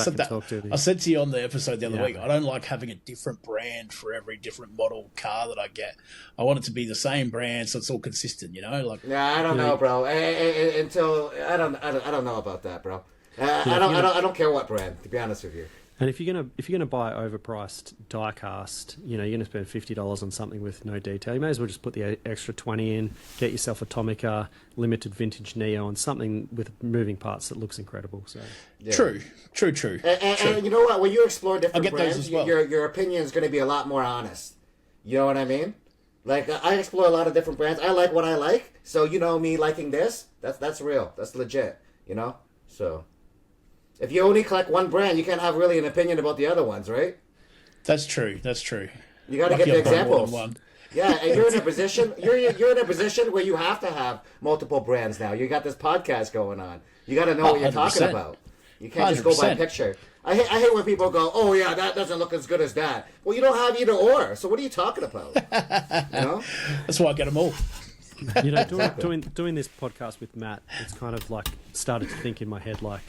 said to you on the episode the other week. I don't like having a different brand for every different model car that I get. I want it to be the same brand, so it's all consistent. I don't know, bro. Until I don't know about that, bro. I don't care what brand, to be honest with you. And if you're gonna buy overpriced diecast, you're gonna spend $50 on something with no detail. You may as well just put the extra 20 in, get yourself a Tomica limited vintage Neo and something with moving parts that looks incredible. So True. And you know what? When you explore different brands, as well. your opinion is going to be a lot more honest. You know what I mean? Like, I explore a lot of different brands. I like what I like. So me liking this, that's real. That's legit. So. If you only collect one brand, you can't have really an opinion about the other ones, right? That's true. You got to get the examples. Yeah, and you're in a position. You're in a position where you have to have multiple brands now. You got this podcast going on. You got to know what you're talking about. You can't just go by picture. I hate when people go, "Oh yeah, that doesn't look as good as that." Well, you don't have either or. So what are you talking about? That's why I get them all. You know, doing this podcast with Matt, it's kind of like started to think in my head, like,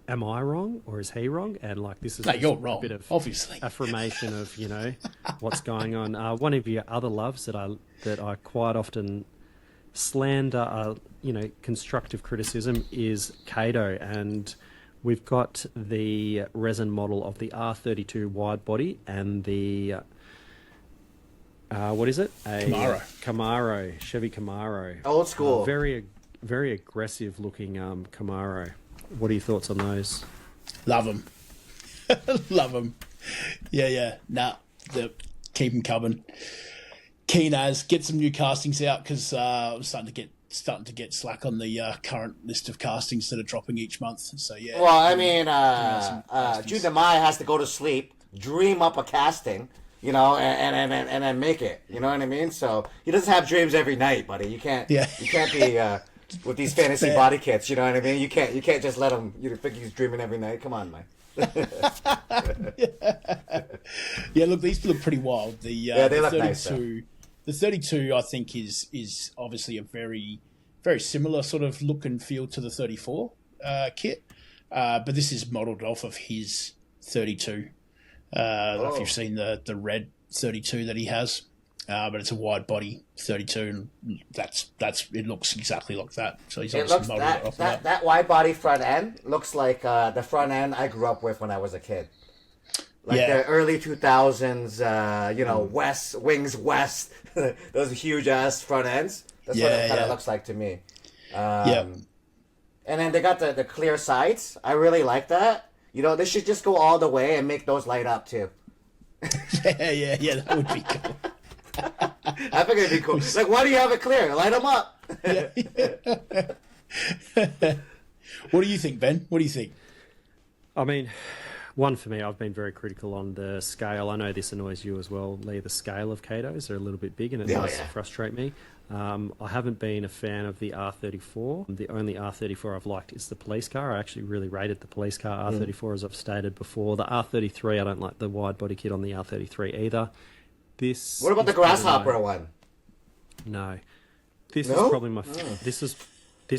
am I wrong or is he wrong? And like, this is you're wrong, a bit of obviously affirmation of, you know, what's going on. One of your other loves that I quite often slander, you know, constructive criticism is Kaido, and we've got the resin model of the R32 wide body and the what is it? Camaro, Chevy Camaro. Old school. Very aggressive looking Camaro. What are your thoughts on those? Love them. Love them. Yeah. Nah, keep them coming. Keen as get some new castings out, because I'm starting to get slack on the current list of castings that are dropping each month. So yeah. Well, I mean, June Mai has to go to sleep, dream up a casting, you know, and then make it. You know what I mean? So he doesn't have dreams every night, buddy. You can't be with these fantasy body kits. You know what I mean? You can't just let him. You think he's dreaming every night? Come on, man. Yeah, look, these look pretty wild. They look nice. The 32, I think, is obviously a very, very similar sort of look and feel to the 34 kit, but this is modelled off of his 32. I don't know if you've seen the red 32 that he has, but it's a wide body 32, and that's it looks exactly like that. So he's obviously modelled it off of that. That wide body front end looks like the front end I grew up with when I was a kid. Like the early 2000s, you know, Wings West, those huge ass front ends. That's what it kind of looks like to me. And then they got the clear sides. I really like that. You know, they should just go all the way and make those light up too. Yeah, that would be cool. I think it'd be cool. Like, why do you have it clear? Light them up. What do you think, Ben? What do you think? I mean, one for me, I've been very critical on the scale. I know this annoys you as well, Lee. The scale of Kaidos are a little bit big, and it does frustrate me. I haven't been a fan of the R34. The only R34 I've liked is the police car. I actually really rated the police car R34, as I've stated before. The R33, I don't like the wide body kit on the R33 either. What about the grasshopper one? No, this is probably my this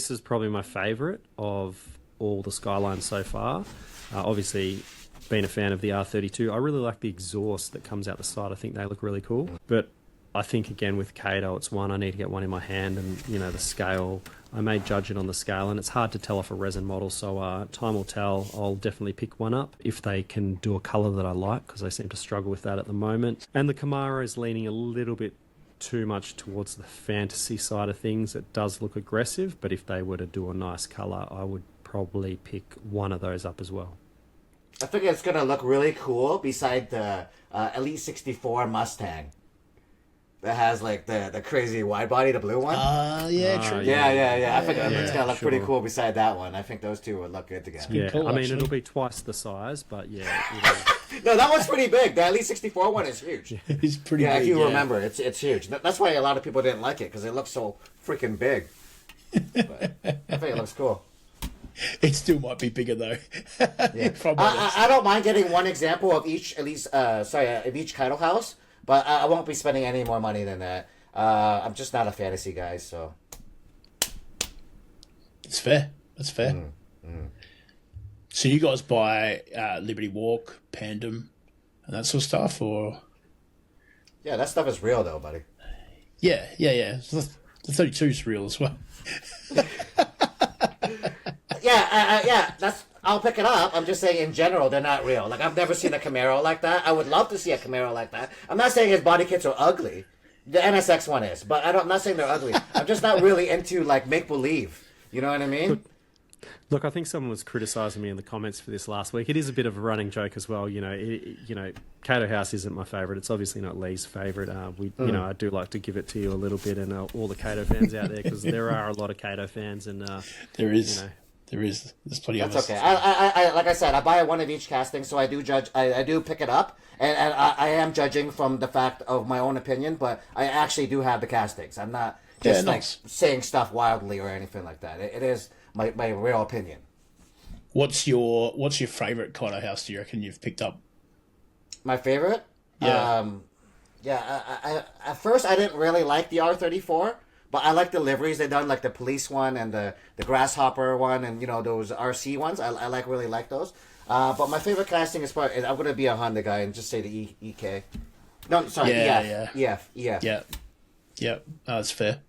is probably my favourite of all the Skylines so far. Obviously, being a fan of the R32, I really like the exhaust that comes out the side. I think they look really cool. But I think, again, with Kaido, it's one, I need to get one in my hand, and, you know, the scale, I may judge it on the scale, and it's hard to tell off a resin model, so time will tell. I'll definitely pick one up if they can do a colour that I like, because they seem to struggle with that at the moment. And the Camaro is leaning a little bit too much towards the fantasy side of things. It does look aggressive, but if they were to do a nice colour, I would probably pick one of those up as well. I think it's going to look really cool beside the Elite 64 Mustang. That has like the crazy wide body, the blue one. True. Yeah. I think it's gonna look pretty cool beside that one. I think those two would look good together. Yeah, cool, I mean, actually. it'll be twice the size, but yeah. No, that one's pretty big. The Elite 64 one is huge. It's pretty big. If you remember, it's huge. That's why a lot of people didn't like it, because it looks so freaking big. But I think it looks cool. It still might be bigger though. Yeah. I don't mind getting one example of each of each Kaido House. But I won't be spending any more money than that. I'm just not a fantasy guy, so. It's fair. That's fair. So you guys buy Liberty Walk, Pandem, and that sort of stuff, or? Yeah, that stuff is real, though, buddy. Yeah. The 32 is real as well. I'll pick it up. I'm just saying, in general, they're not real. Like, I've never seen a Camaro like that. I would love to see a Camaro like that. I'm not saying his body kits are ugly. The NSX one is, but I'm not saying they're ugly. I'm just not really into, like, make-believe. You know what I mean? Look, I think someone was criticising me in the comments for this last week. It is a bit of a running joke as well. You know, Kaido House isn't my favourite. It's obviously not Lee's favourite. You know, I do like to give it to you a little bit, and all the Kaido fans out there, because there are a lot of Kaido fans, and there is. You know, There's plenty of us. That's okay. I like I said, I buy one of each casting, so I do judge. I do pick it up, and I am judging from the fact of my own opinion, but I actually do have the castings. I'm not just saying stuff wildly or anything like that. It is my real opinion. What's your favorite Kaido House? Do you reckon you've picked up? My favorite? Yeah. Yeah, at first I didn't really like the R34, but I like the liveries they done, like the police one and the grasshopper one, and those RC ones. I really like those. But my favorite casting is I'm gonna be a Honda guy and just say the EK. No, sorry, EF. Yeah. That's fair.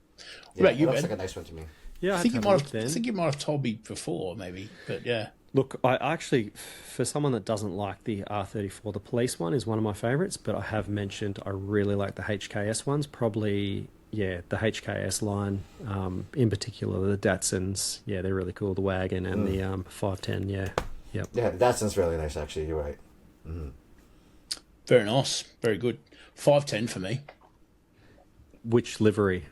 What Yeah, about you, that looks Ben? like a nice one to me. Yeah, I think you might have told me before, maybe, but yeah. Look, I actually, for someone that doesn't like the R34, the police one is one of my favourites, but I have mentioned I really like the HKS ones. Probably, the HKS line, in particular, the Datsuns, they're really cool. The wagon and the 510, Yep. Yeah, the Datsun's really nice, actually. You're right. Mm-hmm. Very nice. Very good. 510 for me. Which livery?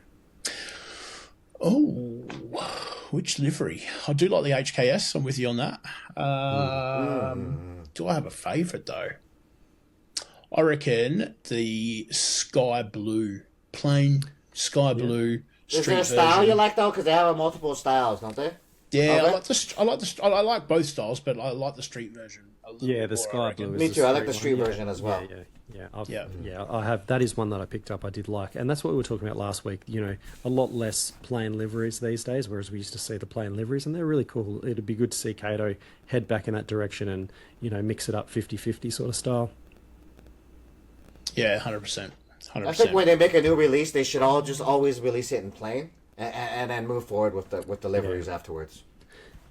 Oh, which livery? I do like the HKS. I'm with you on that. Do I have a favourite, though? I reckon the sky blue, plain sky blue street Is there a version. style you like, though? Because they have multiple styles, don't they? Yeah, I like both styles, but I like the street version. The sky blue. Me Is too. I like the street street one. version as well. I have. That is one that I picked up. I did like, and that's what we were talking about last week. A lot less plain liveries these days, whereas we used to see the plain liveries, and they're really cool. It'd be good to see Kaido head back in that direction and mix it up 50-50 sort of style. Yeah, 100%. I think when they make a new release, they should all just always release it in plain, and then move forward with the liveries afterwards.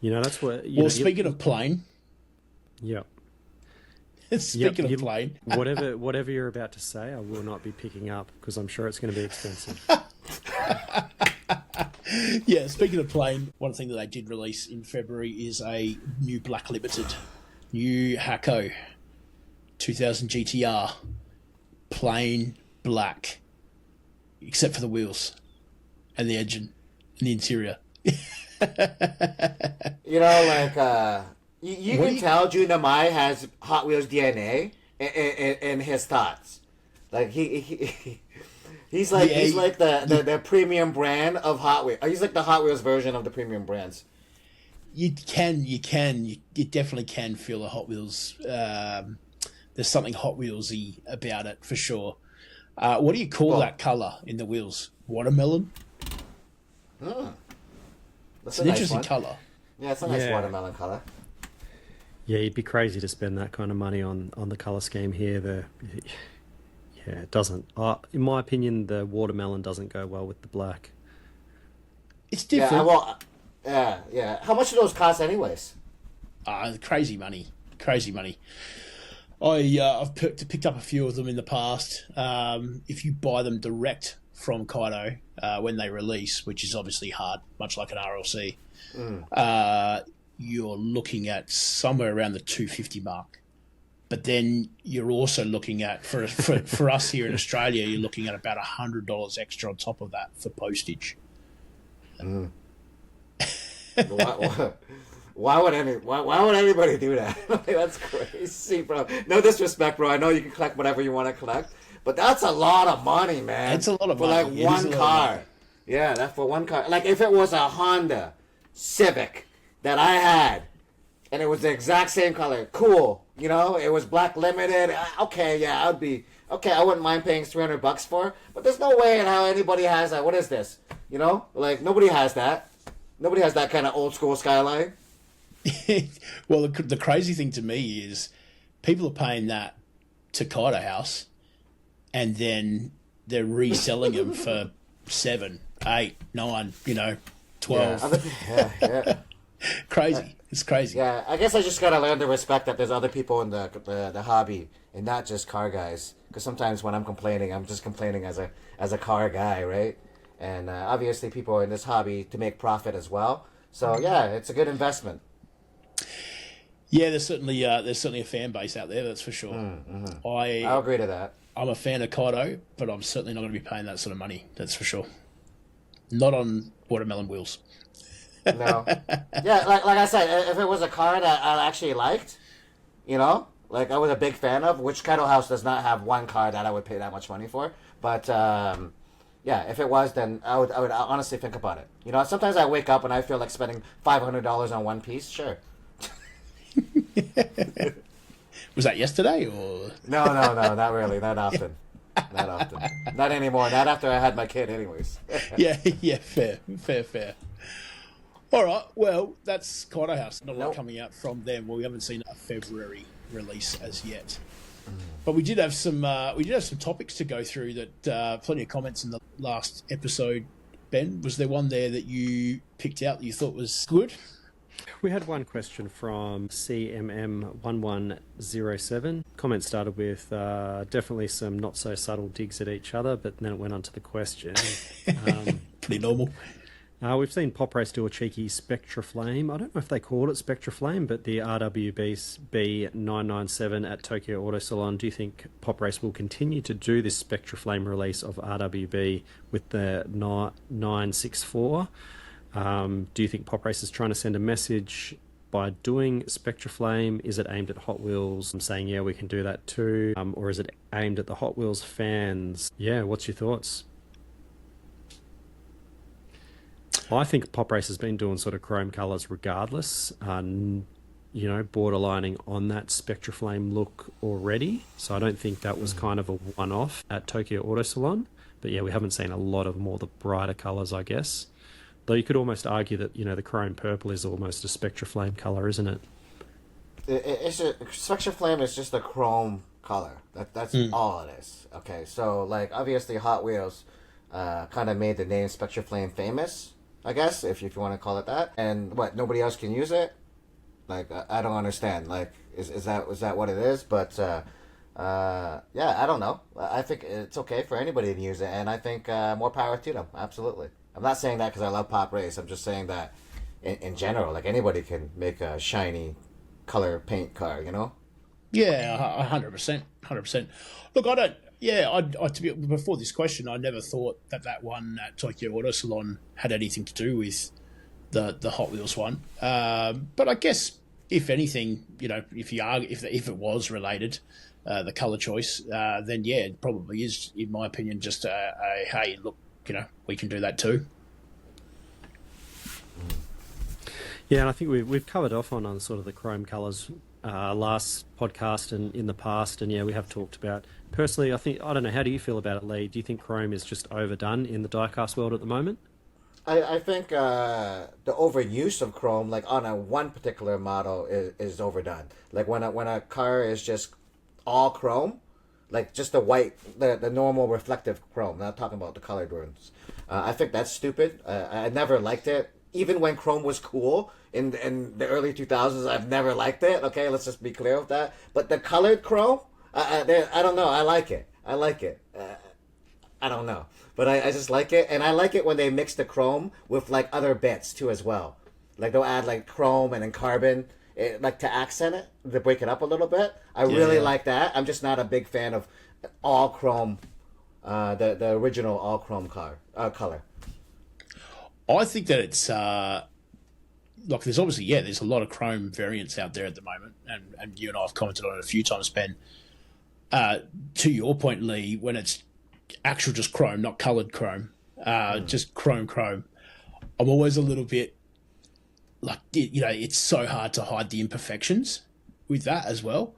That's what. Speaking of plain. Yeah. Speaking of plain. whatever you're about to say, I will not be picking up because I'm sure it's going to be expensive. Yeah, speaking of plain, one thing that they did release in February is a new Black Limited, new Hako 2000 GTR, plain black, except for the wheels and the engine and the interior. You can tell Jun Mai has Hot Wheels DNA in his thoughts. Like he's like the premium brand of Hot Wheels. He's like the Hot Wheels version of the premium brands. You definitely can feel a Hot Wheels. There's something Hot Wheelsy about it for sure. What do you call that color in the wheels? Watermelon. That's an interesting color. Yeah, it's a nice watermelon color. Yeah, you'd be crazy to spend that kind of money on the color scheme here. It doesn't. In my opinion, the watermelon doesn't go well with the black. It's different. Yeah. How much do those cost, anyways? Crazy money. I've picked up a few of them in the past. If you buy them direct from Kaido when they release, which is obviously hard, much like an RLC, you're looking at somewhere around the $250 mark. But then you're also looking at, for us here in Australia, you're looking at about $100 extra on top of that for postage. Why would anybody do that? That's crazy, bro. No disrespect, bro. I know you can collect whatever you want to collect, but that's a lot of money, man. It's a lot of for money. like one car. Yeah, that's for one car. Like if it was a Honda Civic that I had, and it was the exact same color, cool. It was black limited. Okay, yeah, I'd be okay. I wouldn't mind paying $300 for, but there's no way in how anybody has that. What is this? Like nobody has that. Nobody has that kind of old school Skyline. Well, the crazy thing to me is people are paying that to Kaido House, and then they're reselling them for 7, 8, 9, 12. Yeah. Crazy. It's crazy. Yeah, I guess I just gotta learn to respect that there's other people in the hobby and not just car guys. Because sometimes when I'm complaining, I'm just complaining as a car guy, right? And obviously, people are in this hobby to make profit as well. So yeah, it's a good investment. Yeah, there's certainly a fan base out there, that's for sure. I'll agree to that. I'm a fan of Kaido, but I'm certainly not going to be paying that sort of money, that's for sure. Not on watermelon wheels. No. Yeah, like I said, if it was a car that I actually liked, like I was a big fan of, which Kaido House does not have one car that I would pay that much money for. But yeah, if it was, then I would honestly think about it. Sometimes I wake up and I feel like spending $500 on one piece. Sure. Was that yesterday or? No, not really, not often. Not often. Not anymore. Not after I had my kid, anyways. Yeah, fair. All right, well, that's Kaido House. Not a lot coming out from them. Well, we haven't seen a February release as yet. But we did have some topics to go through. That plenty of comments in the last episode. Ben, was there one there that you picked out that you thought was good? We had one question from CMM1107. Comment started with definitely some not so subtle digs at each other, but then it went on to the question. Pretty normal. We've seen Pop Race do a cheeky Spectraflame. I don't know if they called it Spectraflame, but the RWB B997 at Tokyo Auto Salon. Do you think Pop Race will continue to do this Spectraflame release of RWB with the 964? Do you think Pop Race is trying to send a message by doing Spectraflame? Is it aimed at Hot Wheels? I'm saying, yeah, we can do that too. Or is it aimed at the Hot Wheels fans? Yeah, what's your thoughts? I think Pop Race has been doing sort of chrome colours regardless, borderlining on that Spectraflame look already. So I don't think that was kind of a one-off at Tokyo Auto Salon. But yeah, we haven't seen a lot of more the brighter colours, I guess. Though you could almost argue that, the chrome purple is almost a Spectraflame colour, isn't it? Spectraflame is just a chrome color. That's all it is. Okay, so obviously Hot Wheels kind of made the name Spectraflame famous, I guess, if you want to call it that. And what, nobody else can use it? I don't understand. Is that what it is? But yeah, I don't know. I think it's okay for anybody to use it, and I think more power to them. Absolutely. I'm not saying that because I love Pop Race. I'm just saying that in general, anybody can make a shiny color paint car, Yeah, 100%. Look, I don't. Yeah, before this question, I never thought that one at Tokyo Auto Salon had anything to do with the Hot Wheels one. But I guess if anything, if it was related, the color choice, then yeah, it probably is, in my opinion, just a hey, look, we can do that too. Yeah, and I think we've covered off on sort of the chrome colours last podcast and in the past, and yeah, we have talked about. Personally, I don't know, how do you feel about it, Lee? Do you think chrome is just overdone in the diecast world at the moment? I think the overuse of chrome, on a one particular model, is overdone. When a car is just all chrome, just the white, the normal reflective chrome. Not talking about the colored ones. I think that's stupid. I never liked it. Even when chrome was cool in the early 2000s, I've never liked it. Okay, let's just be clear with that. But the colored chrome, I don't know. I like it. I don't know. But I just like it. And I like it when they mix the chrome with other bits too as well. They'll add chrome and then carbon to accent it, to break it up a little bit. I really like that. I'm just not a big fan of all chrome, the original all chrome color. I think that it's there's obviously there's a lot of chrome variants out there at the moment, and you and I have commented on it a few times, Ben. To your point, Lee, when it's actual just chrome, not coloured chrome, just chrome, I'm always a little bit it's so hard to hide the imperfections with that as well.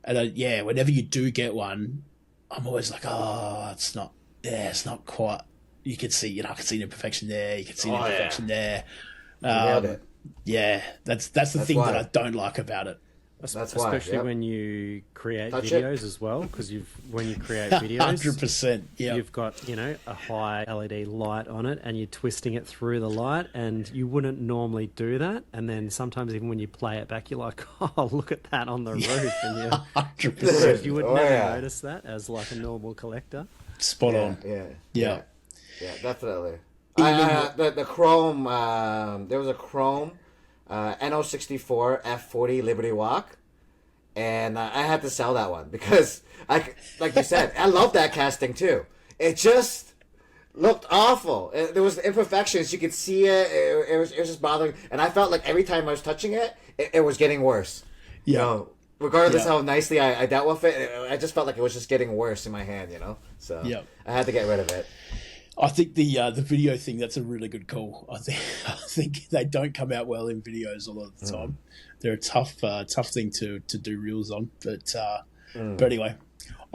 And whenever you do get one, I'm always it's not quite. You can see, I can see an imperfection there. You can see an imperfection there. Yeah, that's the thing that I don't like about it. Especially when you create videos as well, because when you create videos, 100%, you've got a high LED light on it, and you're twisting it through the light, and you wouldn't normally do that. And then sometimes even when you play it back, you're like, oh, look at that on the roof, and 100%. You would never notice that as a normal collector. Spot on. Yeah, definitely. The chrome. There was a chrome. NO64 F40 Liberty Walk, and I had to sell that one because like you said, I love that casting too. It just looked awful. There was imperfections. You could see it. It was just bothering, and I felt like every time I was touching it, it was getting worse. Regardless how nicely I dealt with it, I just felt like it was just getting worse in my hand. So I had to get rid of it. I think the video thing, that's a really good call. I think they don't come out well in videos a lot of the time. They're a tough thing to do reels on. But anyway,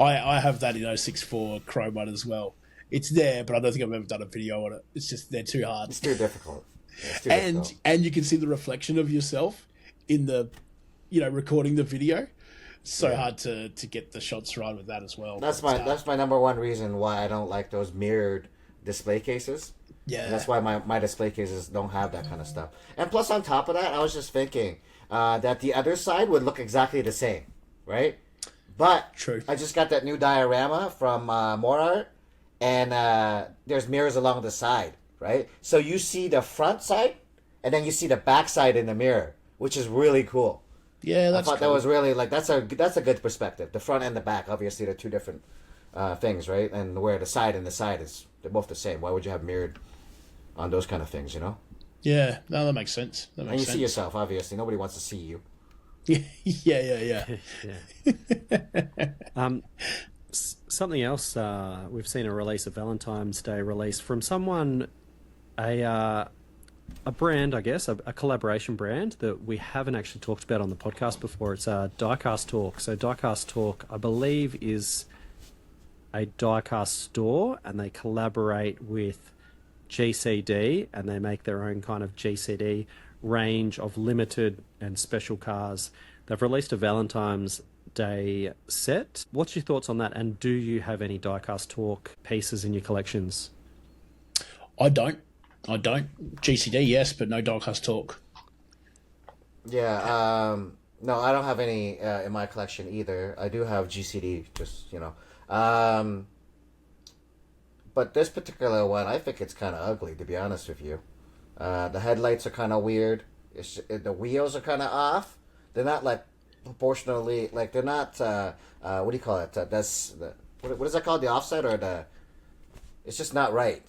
I have that in 064 Chrome one as well. It's there, but I don't think I've ever done a video on it. It's just they're too hard. It's too difficult. It's too difficult. And you can see the reflection of yourself in the, recording the video. So hard to get the shots right with that as well. That's my number one reason why I don't like those mirrored display cases. Yeah. And that's why my display cases don't have that kind of stuff. And plus, on top of that, I was just thinking that the other side would look exactly the same, right? But True. I just got that new diorama from MotorHelix, and there's mirrors along the side, right? So you see the front side, and then you see the back side in the mirror, which is really cool. Yeah, that's I thought cool. that was really that's a good perspective. The front and the back, obviously, they're two different things, right? And where the side and the side they're both the same. Why would you have mirrored on those kind of things, Yeah, no, that makes sense. And you see yourself, obviously. Nobody wants to see you. Yeah. Something else, we've seen a release, a Valentine's Day release from someone, a brand, I guess, a collaboration brand that we haven't actually talked about on the podcast before. It's Diecast Talk. So Diecast Talk, I believe, is a diecast store, and they collaborate with GCD, and they make their own kind of GCD range of limited and special cars. They've released a Valentine's Day set. What's your thoughts on that? And do you have any Diecast Talk pieces in your collections? I don't. GCD, yes, but no Diecast Talk. Yeah, no, I don't have any in my collection either. I do have GCD, just, but this particular one, I think it's kind of ugly, to be honest with you. The headlights are kind of weird. The wheels are kind of off. They're not, proportionally, they're not, what do you call it? What is that called? The offset or the... It's just not right.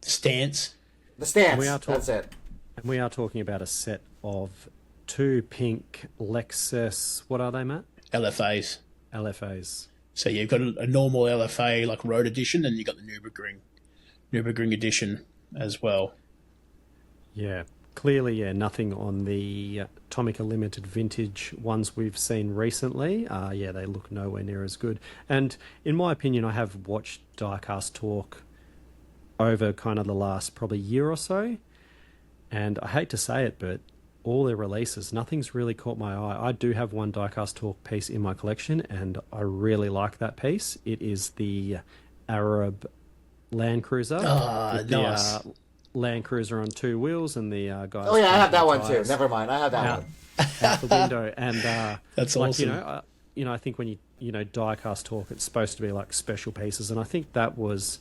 Stance. The stance, that's it. And we are talking about a set of two pink Lexus, what are they, Matt? LFAs. So you've got a normal LFA, like road edition, and you've got the Nürburgring edition as well. Yeah, clearly, nothing on the Tomica Limited vintage ones we've seen recently. They look nowhere near as good. And in my opinion, I have watched Diecast Talk over kind of the last probably year or so, and I hate to say it, but all their releases, nothing's really caught my eye. I do have one Diecast Talk piece in my collection, and I really like that piece. It is the Arab Land Cruiser. With nice. The Land Cruiser on two wheels, and the guys... Oh, yeah, I have that one too. Never mind, I have that one. Out the window. And that's awesome. I think when you Diecast Talk, it's supposed to be like special pieces, and I think that was...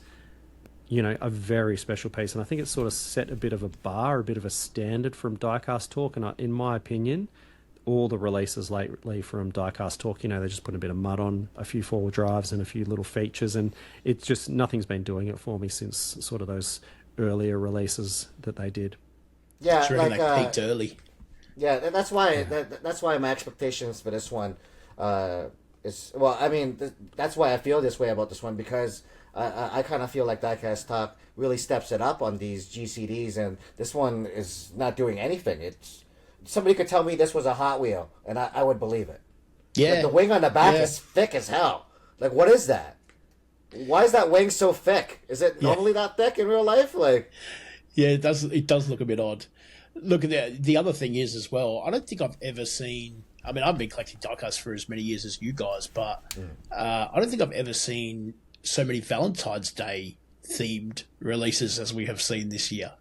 a very special piece, and I think it sort of set a bit of a bar, a bit of a standard from Diecast Talk, and in my opinion, all the releases lately from Diecast Talk, they just put a bit of mud on, a few four-wheel drives and a few little features, and it's just, nothing's been doing it for me since sort of those earlier releases that they did. Yeah, they peaked early. Yeah, that's why that's why my expectations for this one is, that's why I feel this way about this one, because I kind of feel like Diecast Talk really steps it up on these GCDs, and this one is not doing anything. Somebody could tell me this was a Hot Wheel, and I would believe it. Yeah. The wing on the back is thick as hell. What is that? Why is that wing so thick? Is it normally that thick in real life? Yeah, it does look a bit odd. Look, the other thing is as well, I don't think I've ever seen... I mean, I've been collecting diecasts for as many years as you guys, but I don't think I've ever seen so many Valentine's Day themed releases as we have seen this year.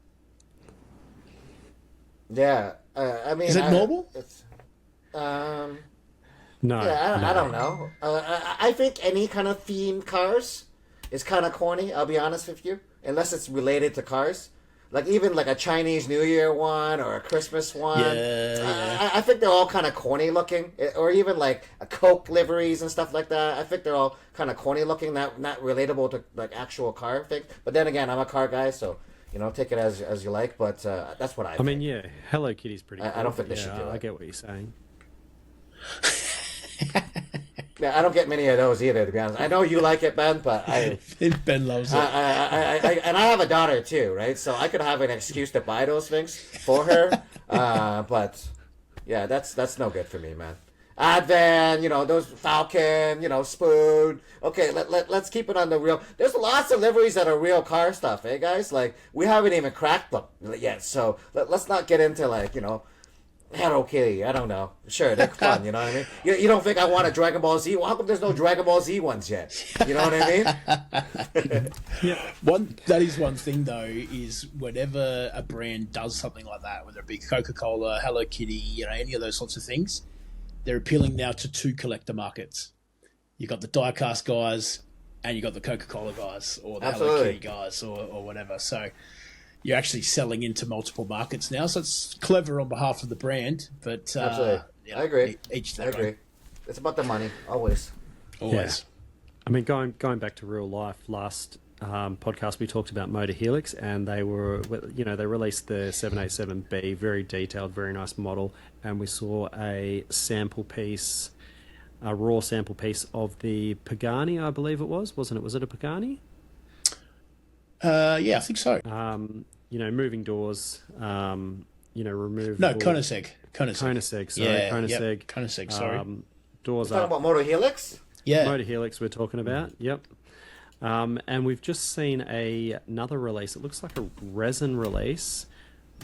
Yeah, is it normal? No. Yeah, I don't know. I think any kind of themed cars is kind of corny, I'll be honest with you, unless it's related to cars. Even a Chinese New Year one or a Christmas one. Yeah. I think they're all kind of corny looking. Or even a Coke liveries and stuff like that. I think they're all kind of corny looking, not relatable to actual car things. But then again, I'm a car guy, so take it as you like. But that's what I think. I mean, yeah, Hello Kitty's pretty cool. I don't think they should do it. I get what you're saying. Yeah, I don't get many of those either, to be honest. I know you like it, Ben, but Ben loves it. And I have a daughter too, right? So I could have an excuse to buy those things for her. But yeah, that's no good for me, man. Advan, those Falcon, Spoon. Okay, let's keep it on the real. There's lots of liveries that are real car stuff, eh, guys? Like, we haven't even cracked them yet, so let's not get into, like, Hello Kitty, I don't know. Sure, they're fun, you know what I mean? You don't think I want a Dragon Ball Z? Well, how come there's no Dragon Ball Z ones yet? You know what I mean? That is one thing, though, is whenever a brand does something like that, whether it be Coca-Cola, Hello Kitty, any of those sorts of things, they're appealing now to two collector markets. You got the Diecast guys, and you got the Coca-Cola guys, or the Hello Kitty guys, or whatever. So you're actually selling into multiple markets now, so it's clever on behalf of the brand. But absolutely, I agree. Each I agree. It's about the money, always. Always. Yeah. I mean, going back to real life, last podcast we talked about MotorHelix, and they released the 787B, very detailed, very nice model, and we saw a sample piece, a raw sample piece of the Pagani, I believe it was, wasn't it? Was it a Pagani? Yeah, I think so. Moving doors, remove... No, Koenigsegg. Koenigsegg, sorry. Yeah, Koenigsegg. Koenigsegg, sorry. Talking Doors up. about MotorHelix? Yeah. MotorHelix we're talking about, yep. And we've just seen another release. It looks like a resin release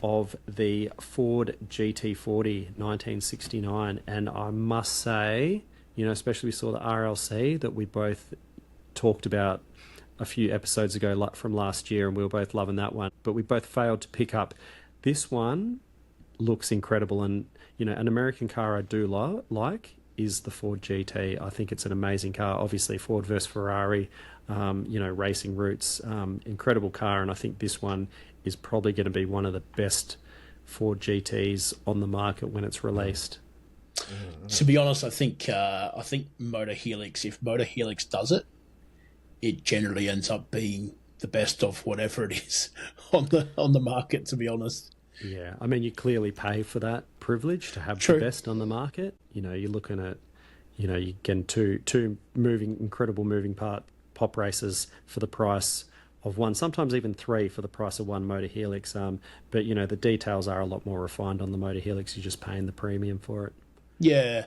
of the Ford GT40 1969. And I must say, especially we saw the RLC that we both talked about a few episodes ago from last year, and we were both loving that one. But we both failed to pick up. This one looks incredible, and an American car I do like is the Ford GT. I think it's an amazing car. Obviously, Ford versus Ferrari, racing roots, incredible car, and I think this one is probably going to be one of the best Ford GTs on the market when it's released. To be honest, I think MotorHelix, if MotorHelix does it, it generally ends up being the best of whatever it is on the market, to be honest. Yeah, I mean, you clearly pay for that privilege to have True. the best on the market. You're looking at, you're getting two incredible moving part pop races for the price of one, sometimes even three for the price of one MotorHelix. But the details are a lot more refined on the MotorHelix. You're just paying the premium for it. Yeah,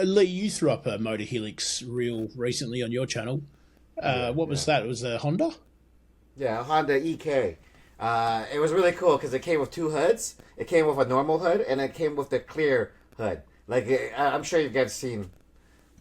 Lee, you threw up a MotorHelix reel recently on your channel. What was that? It was a Honda? Yeah, a Honda EK. It was really cool because it came with two hoods. It came with a normal hood, and it came with the clear hood. Like, I'm sure you guys seen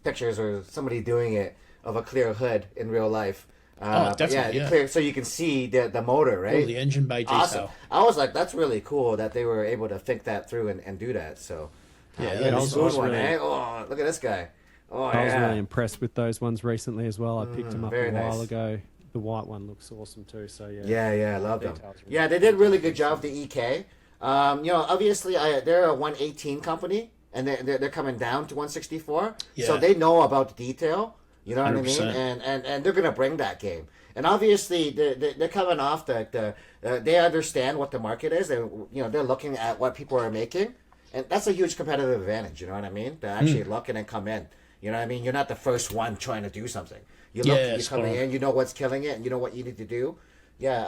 pictures or somebody doing it of a clear hood in real life. Definitely, yeah. Clear, so you can see the motor, right? Oh, the engine bay detail. Awesome. I was like, that's really cool that they were able to think that through and do that. So, I was one, eh? Oh, look at this guy. Oh, I was really impressed with those ones recently as well. I picked them up a while nice. ago. The white one looks awesome too. So I love them. Yeah, they did a really good job. The EK. Obviously, they're a 118 company, and they're coming down to 164. Yeah. So they know about the detail. You know what 100%. I mean? And they're gonna bring that game. And obviously, they're coming off they understand what the market is. They're looking at what people are making, and that's a huge competitive advantage. You know what I mean? They're actually looking and come in. You know what I mean? You're not the first one trying to do something. You come in, you know what's killing it, and you know what you need to do. Yeah,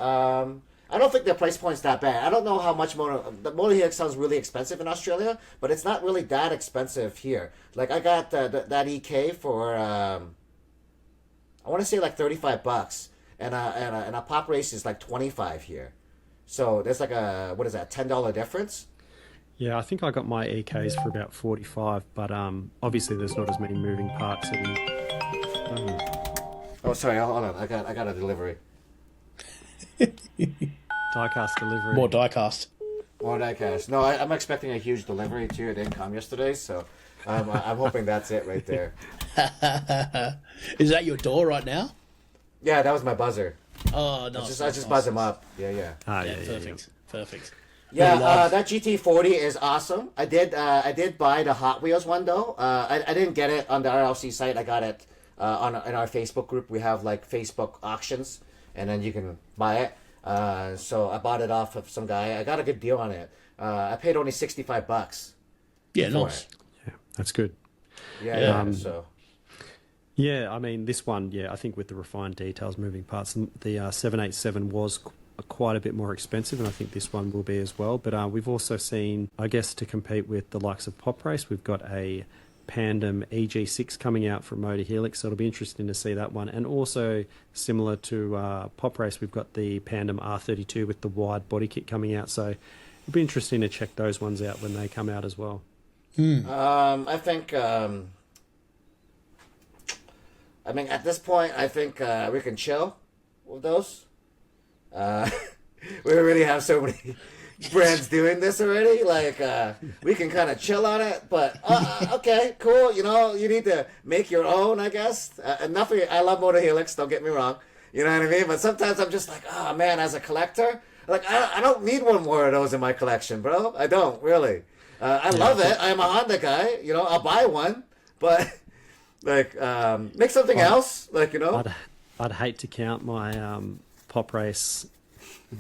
I don't think their price point's that bad. I don't know how much the MotorHelix sounds really expensive in Australia, but it's not really that expensive here. Like, I got that EK for I want to say like $35, and a pop race is like $25 here. So there's like a $10 difference. Yeah, I think I got my EKs for about 45, but obviously there's not as many moving parts. Oh, sorry, hold on. I got a delivery. Diecast delivery. More diecast. More diecast. No, I'm expecting a huge delivery too. It didn't come yesterday, so I'm hoping that's it right there. Is that your door right now? Yeah, that was my buzzer. Oh, no. I just buzz him up. Yeah. Perfect. Yeah, that GT40 is awesome. I did buy the Hot Wheels one though. I didn't get it on the RLC site. I got it in our Facebook group. We have like Facebook auctions, and then you can buy it. So I bought it off of some guy. I got a good deal on it. I paid only $65. Yeah, nice. Yeah, that's good. Yeah. Yeah, I mean, this one, I think with the refined details, moving parts, the 787 was quite a bit more expensive, and I think this one will be as well. But we've also seen, I guess, to compete with the likes of Pop Race, we've got a Pandem EG6 coming out from MotorHelix, so it'll be interesting to see that one. And also, similar to Pop Race, we've got the Pandem R32 with the wide body kit coming out, so it'll be interesting to check those ones out when they come out as well. I think, I mean, at this point, I think we can chill with those. We already have so many brands doing this already. Like, we can kind of chill on it, but okay, cool. You know, you need to make your own, I guess. Nothing. I love MotorHelix. Don't get me wrong. You know what I mean? But sometimes I'm just like, oh man, as a collector, like I don't need one more of those in my collection, bro. I don't really. I love it. I'm a Honda guy. You know, I'll buy one, but like, make something else. Like, you know, I'd hate to count my Pop Race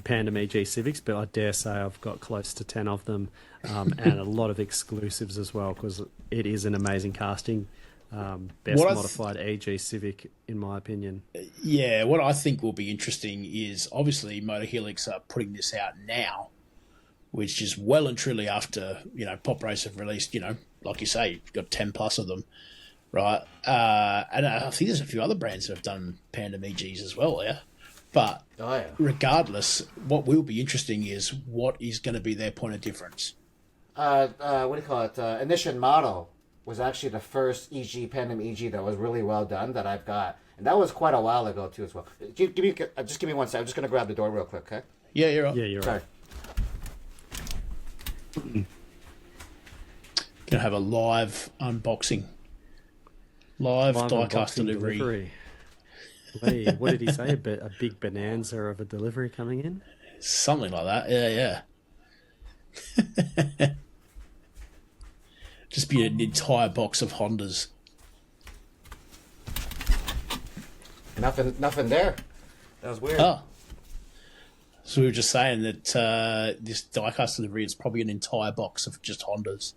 Pandem EG Civics, but I dare say I've got close to 10 of them, and a lot of exclusives as well, because it is an amazing casting. Best modified EG Civic, in my opinion. Yeah, what I think will be interesting is obviously MotorHelix are putting this out now, which is well and truly after, you know, Pop Race have released, you know, like you say, you've got 10 plus of them, right? And I think there's a few other brands that have done Pandem EGs as well, yeah? But regardless, what will be interesting is what is going to be their point of difference. What do you call it? Ignition Model was actually the first EG, Pandem EG, that was really well done that I've got. And that was quite a while ago, too, as well. Just give me one second. I'm just going to grab the door real quick, okay? Yeah, you're right. Yeah, you're right. Going to have a live unboxing. Live diecast delivery. Lee, what did he say? A big bonanza of a delivery coming in? Something like that. Yeah. Just be an entire box of Hondas. Nothing there. That was weird. Oh. So we were just saying that this diecast delivery is probably an entire box of just Hondas.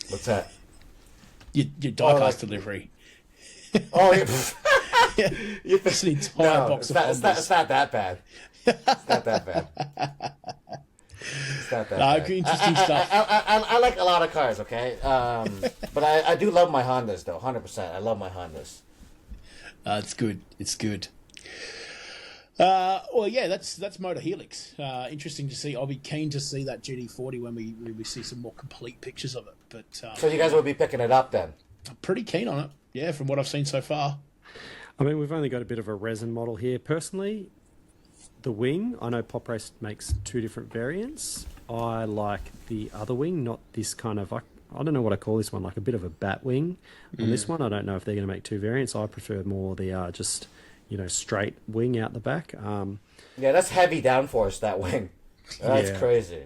What's that? Your diecast delivery. Oh, yeah. It's an entire box of Hondas. It's not that bad. It's not that bad. It's not that bad. Interesting stuff. I like a lot of cars, okay? But I do love my Hondas, though, 100%. I love my Hondas. It's good. It's good. Well, yeah, that's MotorHelix. Interesting to see. I'll be keen to see that GT40 when we see some more complete pictures of it. But so you guys will be picking it up then? I'm pretty keen on it. Yeah, from what I've seen so far. I mean, we've only got a bit of a resin model here. Personally, the wing, I know Pop Race makes two different variants. I like the other wing, not this kind of, I don't know what I call this one, like a bit of a bat wing. On this one, I don't know if they're going to make two variants. I prefer more the just, you know, straight wing out the back. Yeah, that's heavy downforce, that wing. That's crazy.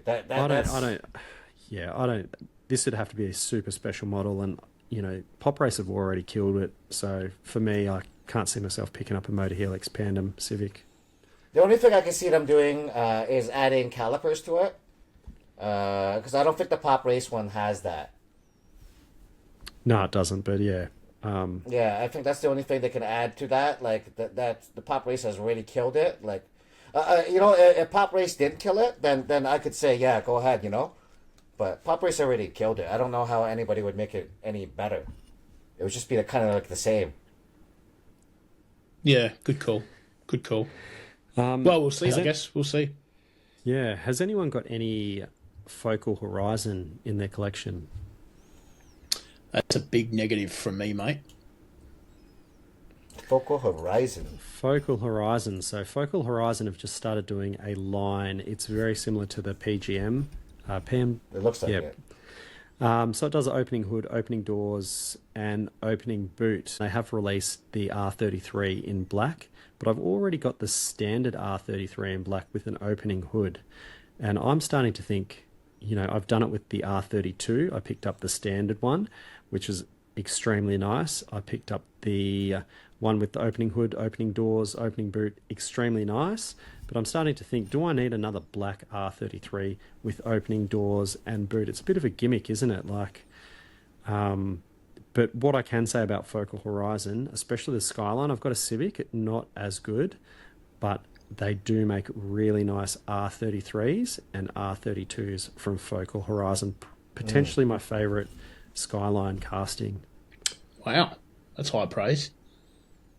This would have to be a super special model, and, you know, Pop Race have already killed it. So for me, I can't see myself picking up a MotorHelix Pandem Civic. The only thing I can see them doing is adding calipers to it. Because I don't think the Pop Race one has that. No, it doesn't, but yeah. Yeah, I think that's the only thing they can add to that. Like, that the Pop Race has already killed it. Like, you know, if Pop Race didn't kill it, then I could say, yeah, go ahead, you know? But Pop Race already killed it. I don't know how anybody would make it any better. It would just be kind of like the same. Yeah, good call. Good call. Well, we'll see, I guess. We'll see. Yeah. Has anyone got any Focal Horizon in their collection? That's a big negative from me, mate. Focal Horizon. Focal Horizon. So Focal Horizon have just started doing a line. It's very similar to the PGM. PM. It looks like it. So it does opening hood, opening doors, and opening boot. They have released the R33 in black, but I've already got the standard R33 in black with an opening hood. And I'm starting to think, you know, I've done it with the R32. I picked up the standard one, which is extremely nice. I picked up the one with the opening hood, opening doors, opening boot, extremely nice. But I'm starting to think, do I need another black R33 with opening doors and boot? It's a bit of a gimmick, isn't it? Like, but what I can say about Focal Horizon, especially the Skyline, I've got a Civic, not as good, but they do make really nice R33s and R32s from Focal Horizon. Potentially my favourite Skyline casting. Wow, that's high praise.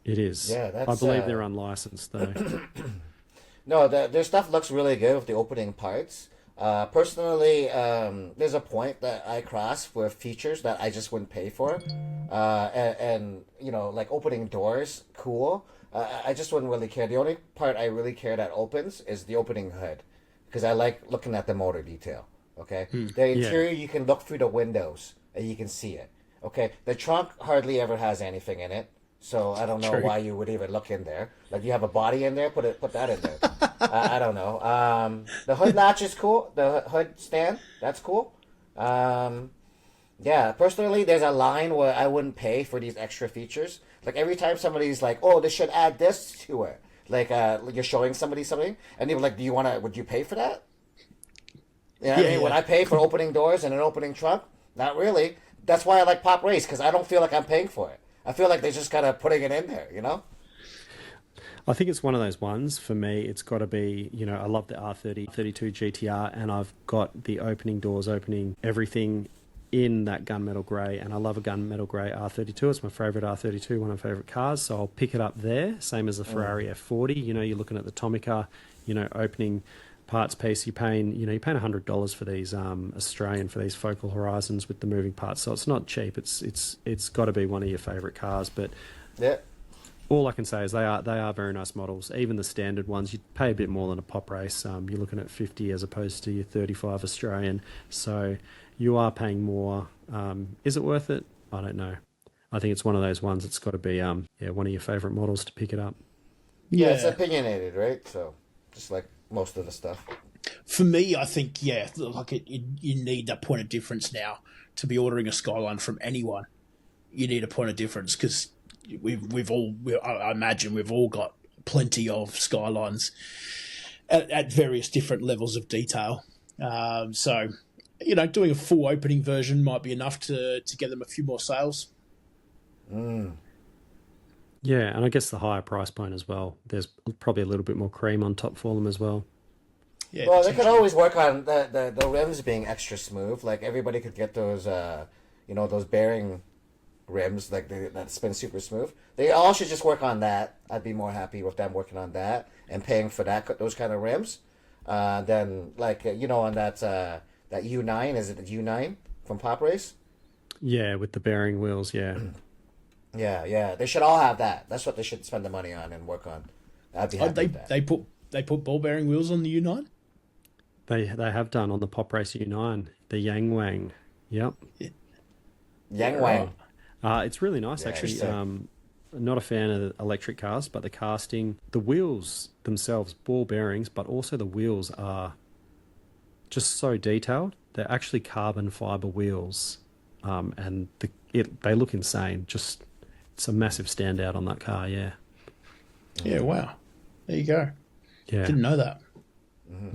It is. Yeah, that's, I believe they're unlicensed though. No, their stuff looks really good with the opening parts. Personally, there's a point that I cross for features that I just wouldn't pay for. And you know, like opening doors, cool. I just wouldn't really care. The only part I really care that opens is the opening hood. Because I like looking at the motor detail, okay? The interior, you can look through the windows and you can see it, okay? The trunk hardly ever has anything in it, so I don't know why you would even look in there. Like, you have a body in there, put that in there. I don't know. The hood latch is cool. The hood stand, that's cool. Yeah, personally, there's a line where I wouldn't pay for these extra features. Like, every time somebody's like, oh, they should add this to it. Like, you're showing somebody something, and they're like, would you pay for that? You know what I mean? When I pay for opening doors and an opening trunk, not really. That's why I like Pop Race, because I don't feel like I'm paying for it. I feel like they're just kind of putting it in there, you know? I think it's one of those ones, for me, it's got to be, you know, I love the R32 GTR, and I've got the opening doors, opening everything in that gunmetal grey, and I love a gunmetal grey R32. It's my favourite R32, one of my favourite cars, so I'll pick it up there, same as the Ferrari F40. You know, you're looking at the Tomica, you know, opening parts piece, you're paying $100 for these Australian, for these Focal Horizons with the moving parts, so it's not cheap. It's got to be one of your favourite cars, but all I can say is they are very nice models. Even the standard ones, you pay a bit more than a Pop Race. You're looking at 50 as opposed to your 35 Australian, so you are paying more. Is it worth it? I don't know. I think it's one of those ones that's got to be one of your favourite models to pick it up. Yeah, it's opinionated, right? So, just like most of the stuff. For me, I think, like you need that point of difference now to be ordering a Skyline from anyone. You need a point of difference because I imagine we've all got plenty of Skylines at various different levels of detail. So, you know, doing a full opening version might be enough to get them a few more sales. Yeah, and I guess the higher price point as well. There's probably a little bit more cream on top for them as well. Yeah, well, they could always work on the rims being extra smooth. Like, everybody could get those, those bearing rims, like that spin super smooth. They all should just work on that. I'd be more happy with them working on that and paying for those kind of rims. Then, like, on that U9, is it the U9 from Pop Race? Yeah, with the bearing wheels, yeah. Yeah. They should all have that. That's what they should spend the money on and work on. I'd be happy with that. They put ball bearing wheels on the U9? They have done on the Pop Race U9, the Yang Wang. Yep. Yang Wang. It's really nice, actually. Not a fan of the electric cars, but the casting, the wheels themselves, ball bearings, but also the wheels are just so detailed. They're actually carbon fiber wheels, and they look insane. Just, it's a massive standout on that car. Yeah. Yeah. Wow. There you go. Yeah. Didn't know that.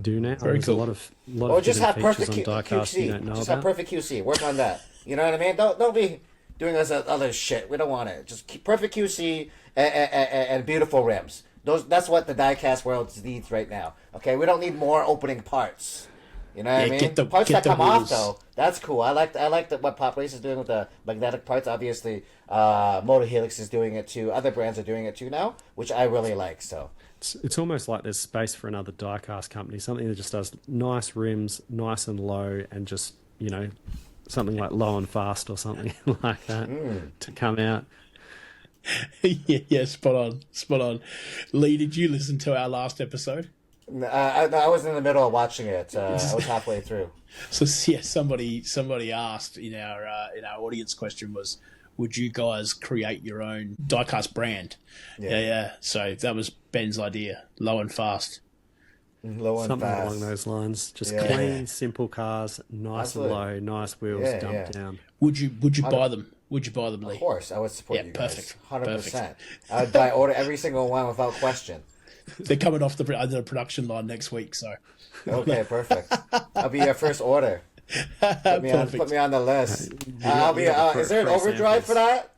Do now. Very There's cool. a lot of Or just have features perfect on Diecast you QC. don't know Just about. have perfect QC. Work on that. You know what I mean? Don't be doing this other shit. We don't want it. Just keep perfect QC and beautiful rims. That's what the diecast world needs right now. Okay, we don't need more opening parts. You know what I mean? Parts that come off though, that's cool. I like what Pop Race is doing with the magnetic parts. Obviously, MotorHelix is doing it too. Other brands are doing it too now, which I really like. So it's almost like there's space for another diecast company, something that just does nice rims, nice and low, and just something like Low and Fast or something like that to come out. Yeah, spot on. Lee, did you listen to our last episode? I was in the middle of watching it. I was halfway through. So yeah, somebody asked in our audience question was, would you guys create your own diecast brand? Yeah. So that was Ben's idea. Low and Fast. Something along those lines. Just clean, simple cars, nice and low, nice wheels, dumped down. Would you buy them? Would you buy them, Lee? Of course, I would support you guys. Perfect. 100%. I would order every single one without question. They're coming off the production line next week, so. Okay, perfect. I'll be your first order. Put me on the list. I'll be. Is there an overdrive for that?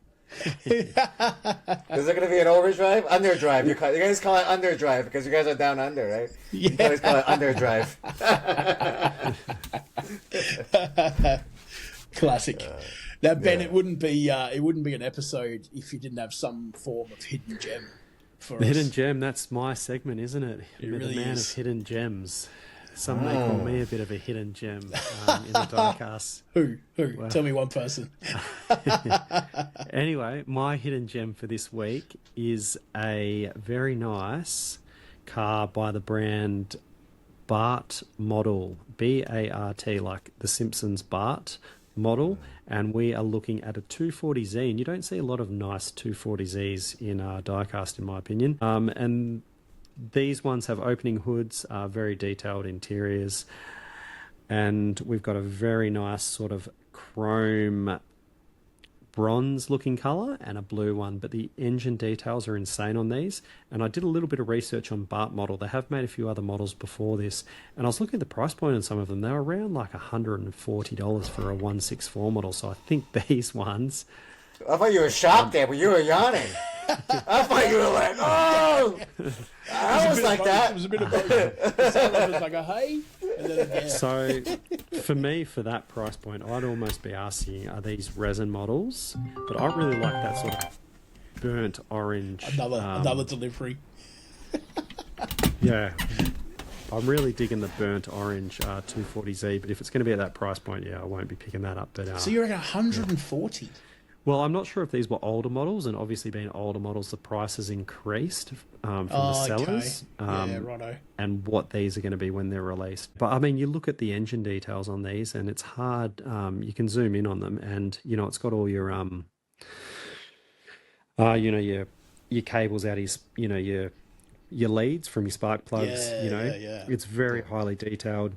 Is there going to be an overdrive? Underdrive. You guys call it underdrive because you guys are down under, right? Yeah. You guys call it underdrive. Classic. Now, Ben, it wouldn't be an episode if you didn't have some form of hidden gem for us. Hidden gem, that's my segment, isn't it? It You're really the man is. of hidden gems. Some may call me a bit of a hidden gem in the diecast. Who? Well, Tell me one person. Anyway, my hidden gem for this week is a very nice car by the brand Bart Model, B-A-R-T, like the Simpsons Bart model, and we are looking at a 240Z, and you don't see a lot of nice 240Zs in diecast, in my opinion. And these ones have opening hoods, very detailed interiors, and we've got a very nice sort of chrome bronze looking colour and a blue one, but the engine details are insane on these. And I did a little bit of research on Bart Model. They have made a few other models before this, and I was looking at the price point on some of them. They were around like $140 for a 164 model, so I think these ones... I thought you were shocked there, but you were yawning. I thought you were like, oh! I was like that. It was a bit of both. Some of it was like a hey, and then yeah. So, for me, for that price point, I'd almost be asking, are these resin models? But I really like that sort of burnt orange. Another delivery. Yeah. I'm really digging the burnt orange 240Z, but if it's going to be at that price point, yeah, I won't be picking that up. But So you're at 140. Well, I'm not sure if these were older models, and obviously being older models, the price has increased from the sellers. Okay. Yeah, righto. And what these are going to be when they're released. But, I mean, you look at the engine details on these, and it's hard. You can zoom in on them, and, you know, it's got all your, your cables out, your leads from your spark plugs, Yeah. It's very highly detailed.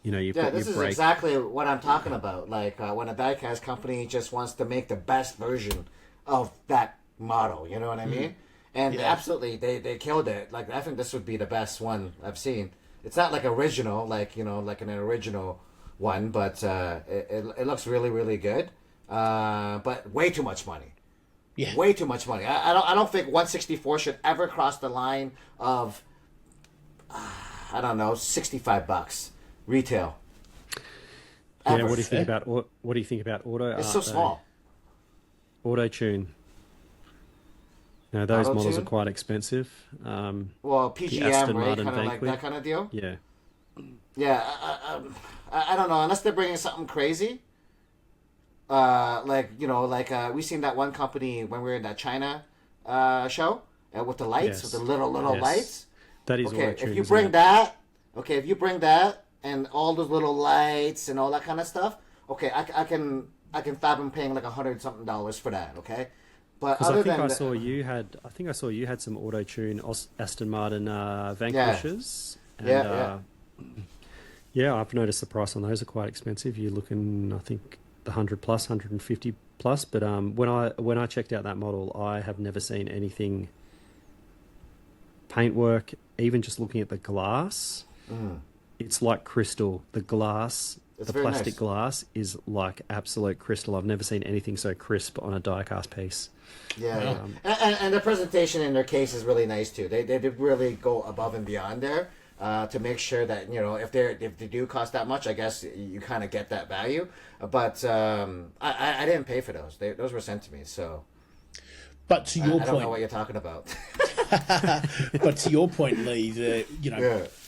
You've got this your is brake. exactly what I'm talking about. Like when a diecast company just wants to make the best version of that model, you know what I mean? And absolutely, they killed it. Like I think this would be the best one I've seen. It's not like original, like an original one, but it looks really, really good. But way too much money. Yeah, way too much money. I don't think 164 should ever cross the line of $65 retail. Yeah, Ever. what do you think about auto? It's so small. Auto tune. No, those Auto-tune? models are quite expensive. Well, the PGM, Aston right? Martin Kind of like Vanquish. that kind of deal. Yeah. Yeah, I don't know. Unless they're bringing something crazy. We seen that one company when we were in that China show with the lights, with the little Yes. lights. That is Okay, auto-tune, if you isn't bring it? that, and all those little lights and all that kind of stuff, okay, I can fathom paying like $100-something for that. Okay, but Because other I think than I saw you had some auto tune Aston Martin Vanquishes. Yeah. Yeah, I've noticed the price on those are quite expensive. You're looking, I think, the 100 plus, 150 plus. But when I checked out that model, I have never seen anything paintwork. Even just looking at the glass, it's like crystal. The glass. It's The very plastic nice. glass is like absolute crystal. I've never seen anything so crisp on a diecast piece. Yeah, and the presentation in their case is really nice too. They did really go above and beyond there to make sure that if they do cost that much, I guess you kind of get that value. But I didn't pay for those. Those were sent to me, so. But to your I don't point, know what you're talking about. but to your point, Lee,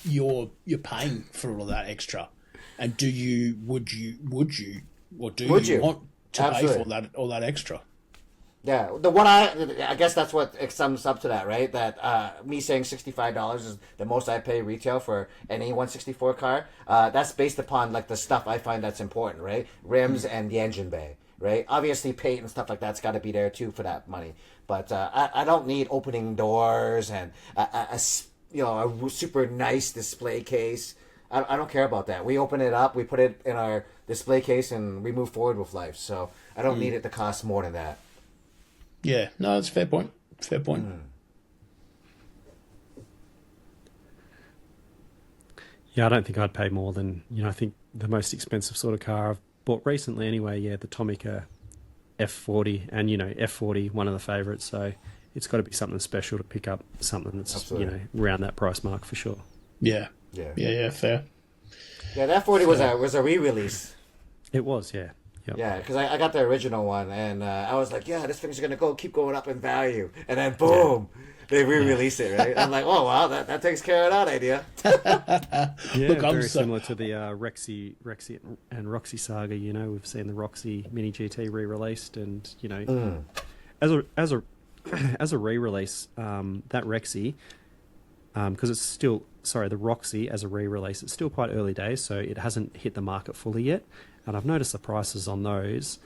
you're paying for all of that extra, and would you want to Absolutely. pay for all that extra? Yeah, the one I guess that's what it sums up to that, right? That me saying $65 is the most I pay retail for any 164 car. That's based upon like the stuff I find that's important, right? Rims and the engine bay, right? Obviously, paint and stuff like that's got to be there too for that money. But I don't need opening doors and a super nice display case. I don't care about that. We open it up, we put it in our display case, and we move forward with life. So I don't need it to cost more than that. Yeah, no, that's a fair point. Fair point. Yeah, I don't think I'd pay more than, I think the most expensive sort of car I've bought recently anyway, the Tomica F40, and, F40, one of the favourites, so it's got to be something special to pick up something that's, Absolutely. around that price mark for sure. Yeah, fair. Yeah, that 40 was a re-release. It was, yeah. Yep. Yeah, because I got the original one, and I was like, yeah, this thing's going to keep going up in value. And then, boom, they re-release it, right? I'm like, oh, wow, that takes care of that idea. Yeah, Look, very similar to the Rexy and Roxy saga. You know, we've seen the Roxy Mini GT re-released, and you know, as a re-release, that Rexy, because it's still the Roxy as a re-release, it's still quite early days, so it hasn't hit the market fully yet. And I've noticed the prices on those,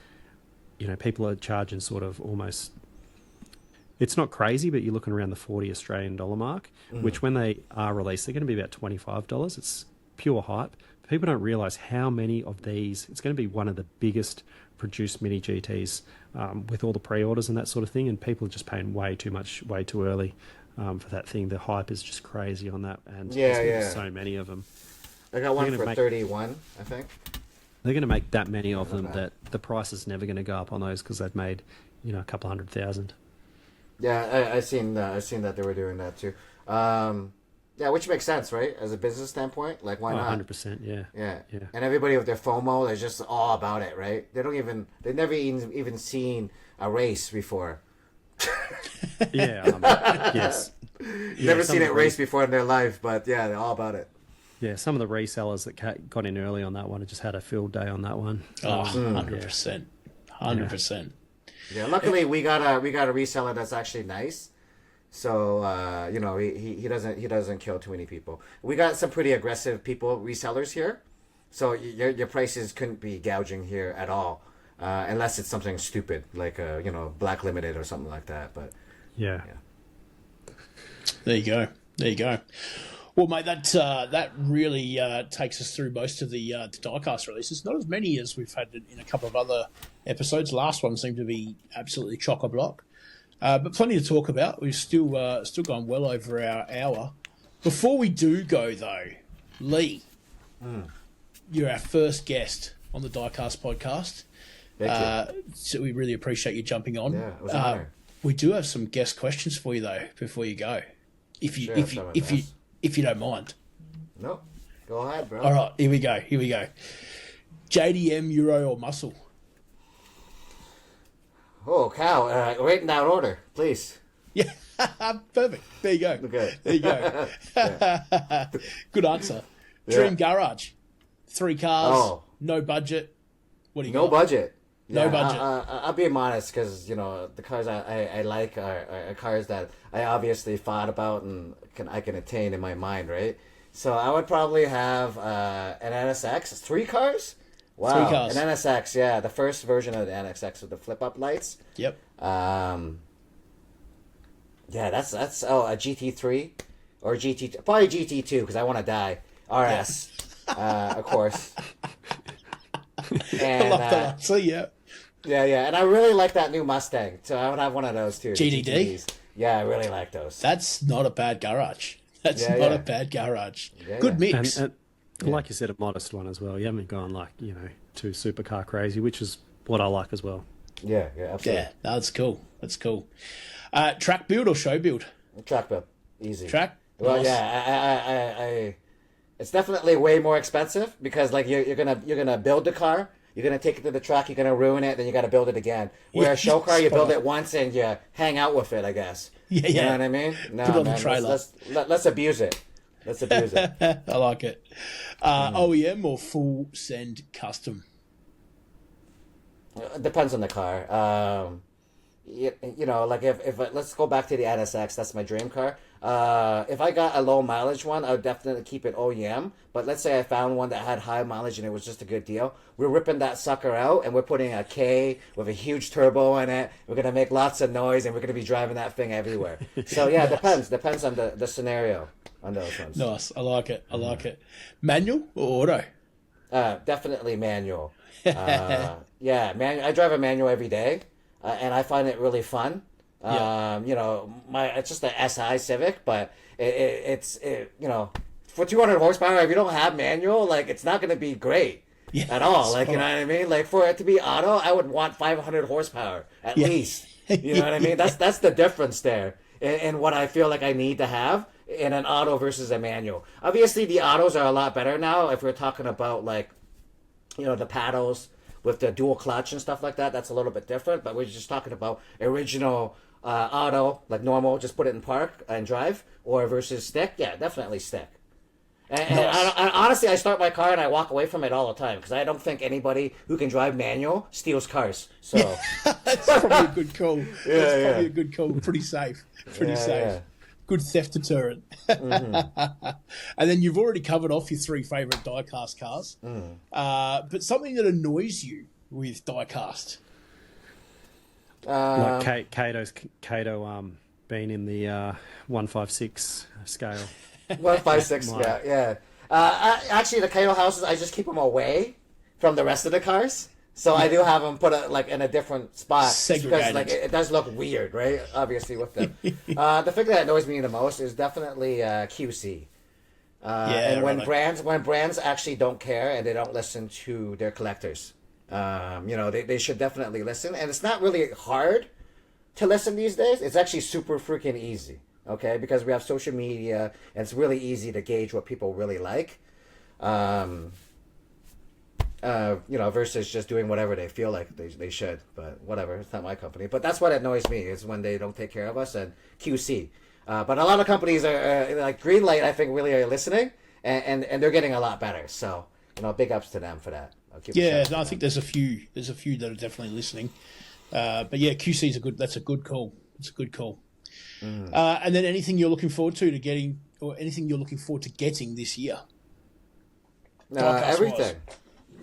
you know, people are charging sort of almost, it's not crazy, but you're looking around the 40 Australian dollar mark, which when they are released, they're going to be about $25. It's pure hype. People don't realise how many of these, it's going to be one of the biggest produced Mini GTs with all the pre-orders and that sort of thing, and people are just paying way too much, way too early for that thing. The hype is just crazy on that, and there's so many of them. I got one for 31, I think. They're going to make that many of them that the price is never going to go up on those because they've made, you know, a couple 100,000. Yeah, I seen that they were doing that too. Yeah, which makes sense, right? As a business standpoint, like why not? 100%, yeah. And everybody with their FOMO, they're just all about it, right? They've never even seen a race before. Yes. Never seen it race before in their life, but yeah, they're all about it. Yeah, some of the resellers that got in early on that one have just had a field day on that one. 100%. 100%. Yeah, luckily we got a reseller that's actually nice. So you know, he doesn't kill too many people. We got some pretty aggressive resellers here. So your prices couldn't be gouging here at all. Unless it's something stupid like you know, Black Limited or something like that, but yeah. There you go. Well, mate, that really takes us through most of the Diecast releases. Not as many as we've had in a couple of other episodes. Last one seemed to be absolutely chock-a-block. But plenty to talk about. We've still gone well over our hour. Before we do go, though, Lee, you're our first guest on the Diecast podcast. Thank you. So we really appreciate you jumping on. Yeah, it was an honor. We do have some guest questions for you, though, before you go. If you don't mind. No, go ahead, bro. All right, here we go. JDM, Euro, or muscle? Oh, cow. Rate in that order, please. Yeah, perfect. There you go. Okay. There you go. Good answer. Dream garage. 3 cars, no budget. What do you got? No budget. No budget. I'll be modest because, you know, the cars I like are cars that I obviously thought about and I can attain in my mind, right? So I would probably have an NSX. 3 cars? Wow. 3 cars. An NSX, yeah. The first version of the NSX with the flip-up lights. Yep. Yeah, that's a GT3 or GT, probably GT2 because I want to die. RS, of course. And, I love that answer, yeah. Yeah, and I really like that new Mustang, so I would have one of those too. GDD? GTDs. Yeah, I really like those. That's not a bad garage. A bad garage. Yeah, Good mix. And like you said, a modest one as well. You haven't gone like, you know, too supercar crazy, which is what I like as well. Yeah, absolutely. Yeah, that's cool. Track build or show build? Track build, easy. Track? Well, Nice. yeah, I it's definitely way more expensive because like you're gonna build the car, you're gonna take it to the track, you're gonna ruin it, then you gotta build it again. Where a show car, you build it once and you hang out with it, I guess. Yeah. You know what I mean? No, Put it on man, the trailer. let's abuse it. Let's abuse it. I like it. OEM or full send custom? It depends on the car. You know, like if let's go back to the NSX, that's my dream car. If I got a low mileage one, I would definitely keep it OEM. But let's say I found one that had high mileage and it was just a good deal. We're ripping that sucker out and we're putting a K with a huge turbo in it. We're going to make lots of noise and we're going to be driving that thing everywhere. So yeah, it depends on the scenario on those ones. Nice. I like it. Manual or auto? Definitely manual. Yeah, manual. I drive a manual every day. And I find it really fun. You know, it's just a SI Civic, but it's you know, for 200 horsepower, if you don't have manual, like it's not going to be great at all. Like, you know what I mean? Like for it to be auto, I would want 500 horsepower at least. You know what I mean? That's the difference there in what I feel like I need to have in an auto versus a manual. Obviously, the autos are a lot better now if we're talking about like, you know, the paddles with the dual clutch and stuff like that, that's a little bit different. But we're just talking about original auto, like normal, just put it in park and drive, or versus stick. Yeah, definitely stick. And Nice. honestly, I start my car and I walk away from it all the time because I don't think anybody who can drive manual steals cars. So That's probably a good call. That's probably yeah. a good call. Pretty safe. Pretty Yeah, safe. yeah. Good theft deterrent. And then you've already covered off your 3 favourite diecast cars. But something that annoys you with diecast. Like Kaido being in the 156 scale. 156, yeah. Actually, the Kaido houses, I just keep them away from the rest of the cars. So I do have them put in a different spot just because Segregated. it does look weird, right? Obviously with them. The thing that annoys me the most is definitely QC. And when brands actually don't care and they don't listen to their collectors, they should definitely listen. And it's not really hard to listen these days. It's actually super freaking easy. Okay, because we have social media and it's really easy to gauge what people really like. Versus just doing whatever they feel like they should. But whatever, it's not my company. But that's what annoys me is when they don't take care of us and QC. But a lot of companies are like Greenlight, I think, really are listening and they're getting a lot better. So big ups to them for that. I think there's a few that are definitely listening. But yeah, QC is that's a good call. It's a good call. And then anything you're looking forward to getting, or anything you're looking forward to getting this year? Everything.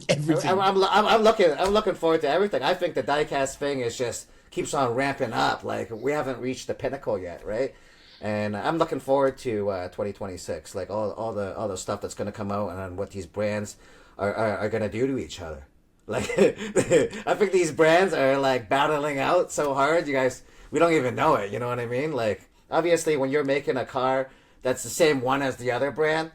Everything. I'm looking forward to everything. I think the diecast thing is just keeps on ramping up. Like we haven't reached the pinnacle yet, right? And I'm looking forward to 2026, like all the stuff that's going to come out and what these brands are going to do to each other. Like I think these brands are like battling out so hard, you guys. We don't even know it. You know what I mean? Like obviously, when you're making a car that's the same one as the other brand,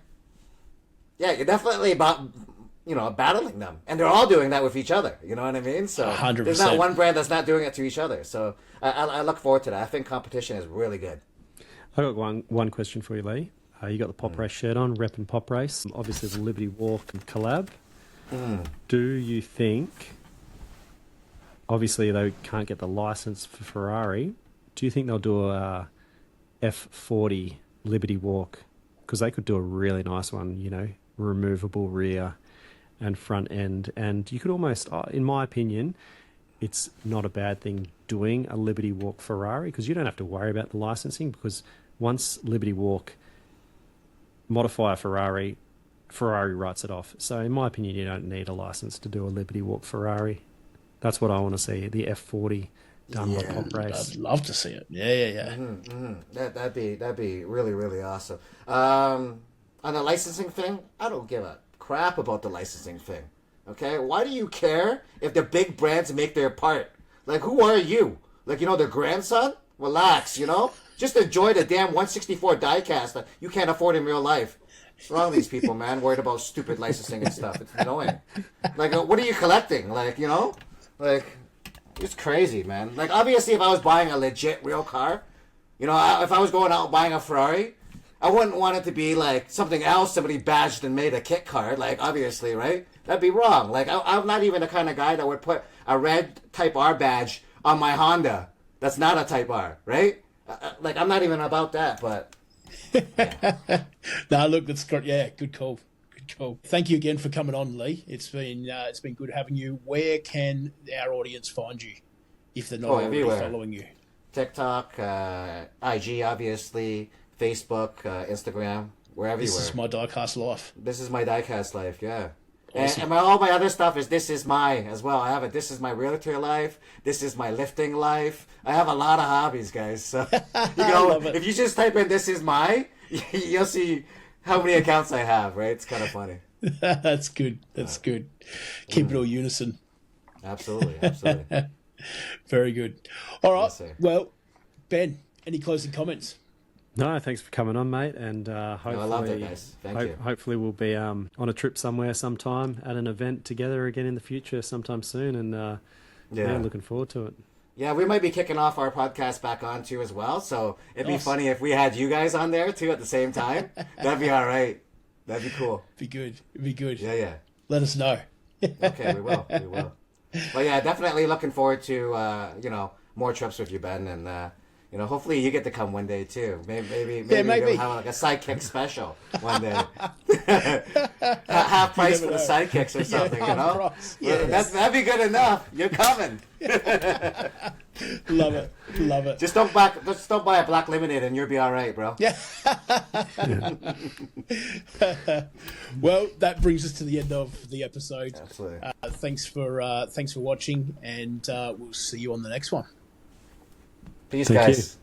yeah, you're definitely battling them, and they're all doing that with each other. You know what I mean? So 100%. There's not one brand that's not doing it to each other. So I look forward to that. I think competition is really good. I got one question for you, Lee. You got the Pop Race shirt on, repping Pop Race. Obviously, the Liberty Walk collab. Do you think? Obviously, they can't get the license for Ferrari. Do you think they'll do a F40 Liberty Walk? Because they could do a really nice one, removable rear and front end. And you could almost, in my opinion, it's not a bad thing doing a Liberty Walk Ferrari because you don't have to worry about the licensing because once Liberty Walk modify a Ferrari writes it off. So in my opinion, you don't need a license to do a Liberty Walk Ferrari. That's what I want to see, the F40 done by Pop Race. I'd love to see it. Yeah. That'd be really, really awesome. On the licensing thing, I don't give a crap about the licensing thing. Okay? Why do you care if the big brands make their part? Like, who are you? Like, their grandson? Relax, Just enjoy the damn 164 diecast that you can't afford in real life. What's wrong with these people, man? Worried about stupid licensing and stuff. It's annoying. Like, what are you collecting? Like, Like, it's crazy, man. Like, obviously, if I was buying a legit real car, if I was going out buying a Ferrari, I wouldn't want it to be, like, something else somebody badged and made a kit car. Like, obviously, right? That'd be wrong. Like, I'm not even the kind of guy that would put a red Type R badge on my Honda. That's not a Type R, right? Like, I'm not even about that, but... Yeah. No, look, that's great. Yeah, good call. Cool. Thank you again for coming on, Lee. It's been good having you. Where can our audience find you if they're not already following you? TikTok, IG, obviously, Facebook, Instagram, we're everywhere. This is my diecast life. This is my diecast life, yeah. Awesome. And all my other stuff is This Is My as well. I have This Is My realtor life. This is my lifting life. I have a lot of hobbies, guys. So if you just type in This Is My, you'll see how many accounts I have, right? It's kind of funny. That's good. That's good. Keep it all unison. Absolutely. Very good. All right. Yes, well, Ben, any closing comments? No, thanks for coming on, mate. And hopefully, I loved it, guys. Thank you. Hopefully, we'll be on a trip somewhere sometime at an event together again in the future sometime soon. And looking forward to it. Yeah, we might be kicking off our podcast back on too as well. So it'd be funny if we had you guys on there too at the same time. That'd be all right. That'd be cool. It'd be good. Yeah. Let us know. Okay, we will. But yeah, definitely looking forward to more trips with you, Ben, and hopefully you get to come one day too. Maybe we'll have like a sidekick special one day. Half price for the sidekicks or something, Yes. That'd be good enough. You're coming. Love it. Just don't buy a black limited, and you'll be all right, bro. Yeah. Well, that brings us to the end of the episode. Absolutely. Thanks for watching, and we'll see you on the next one. Peace, Thank guys. you.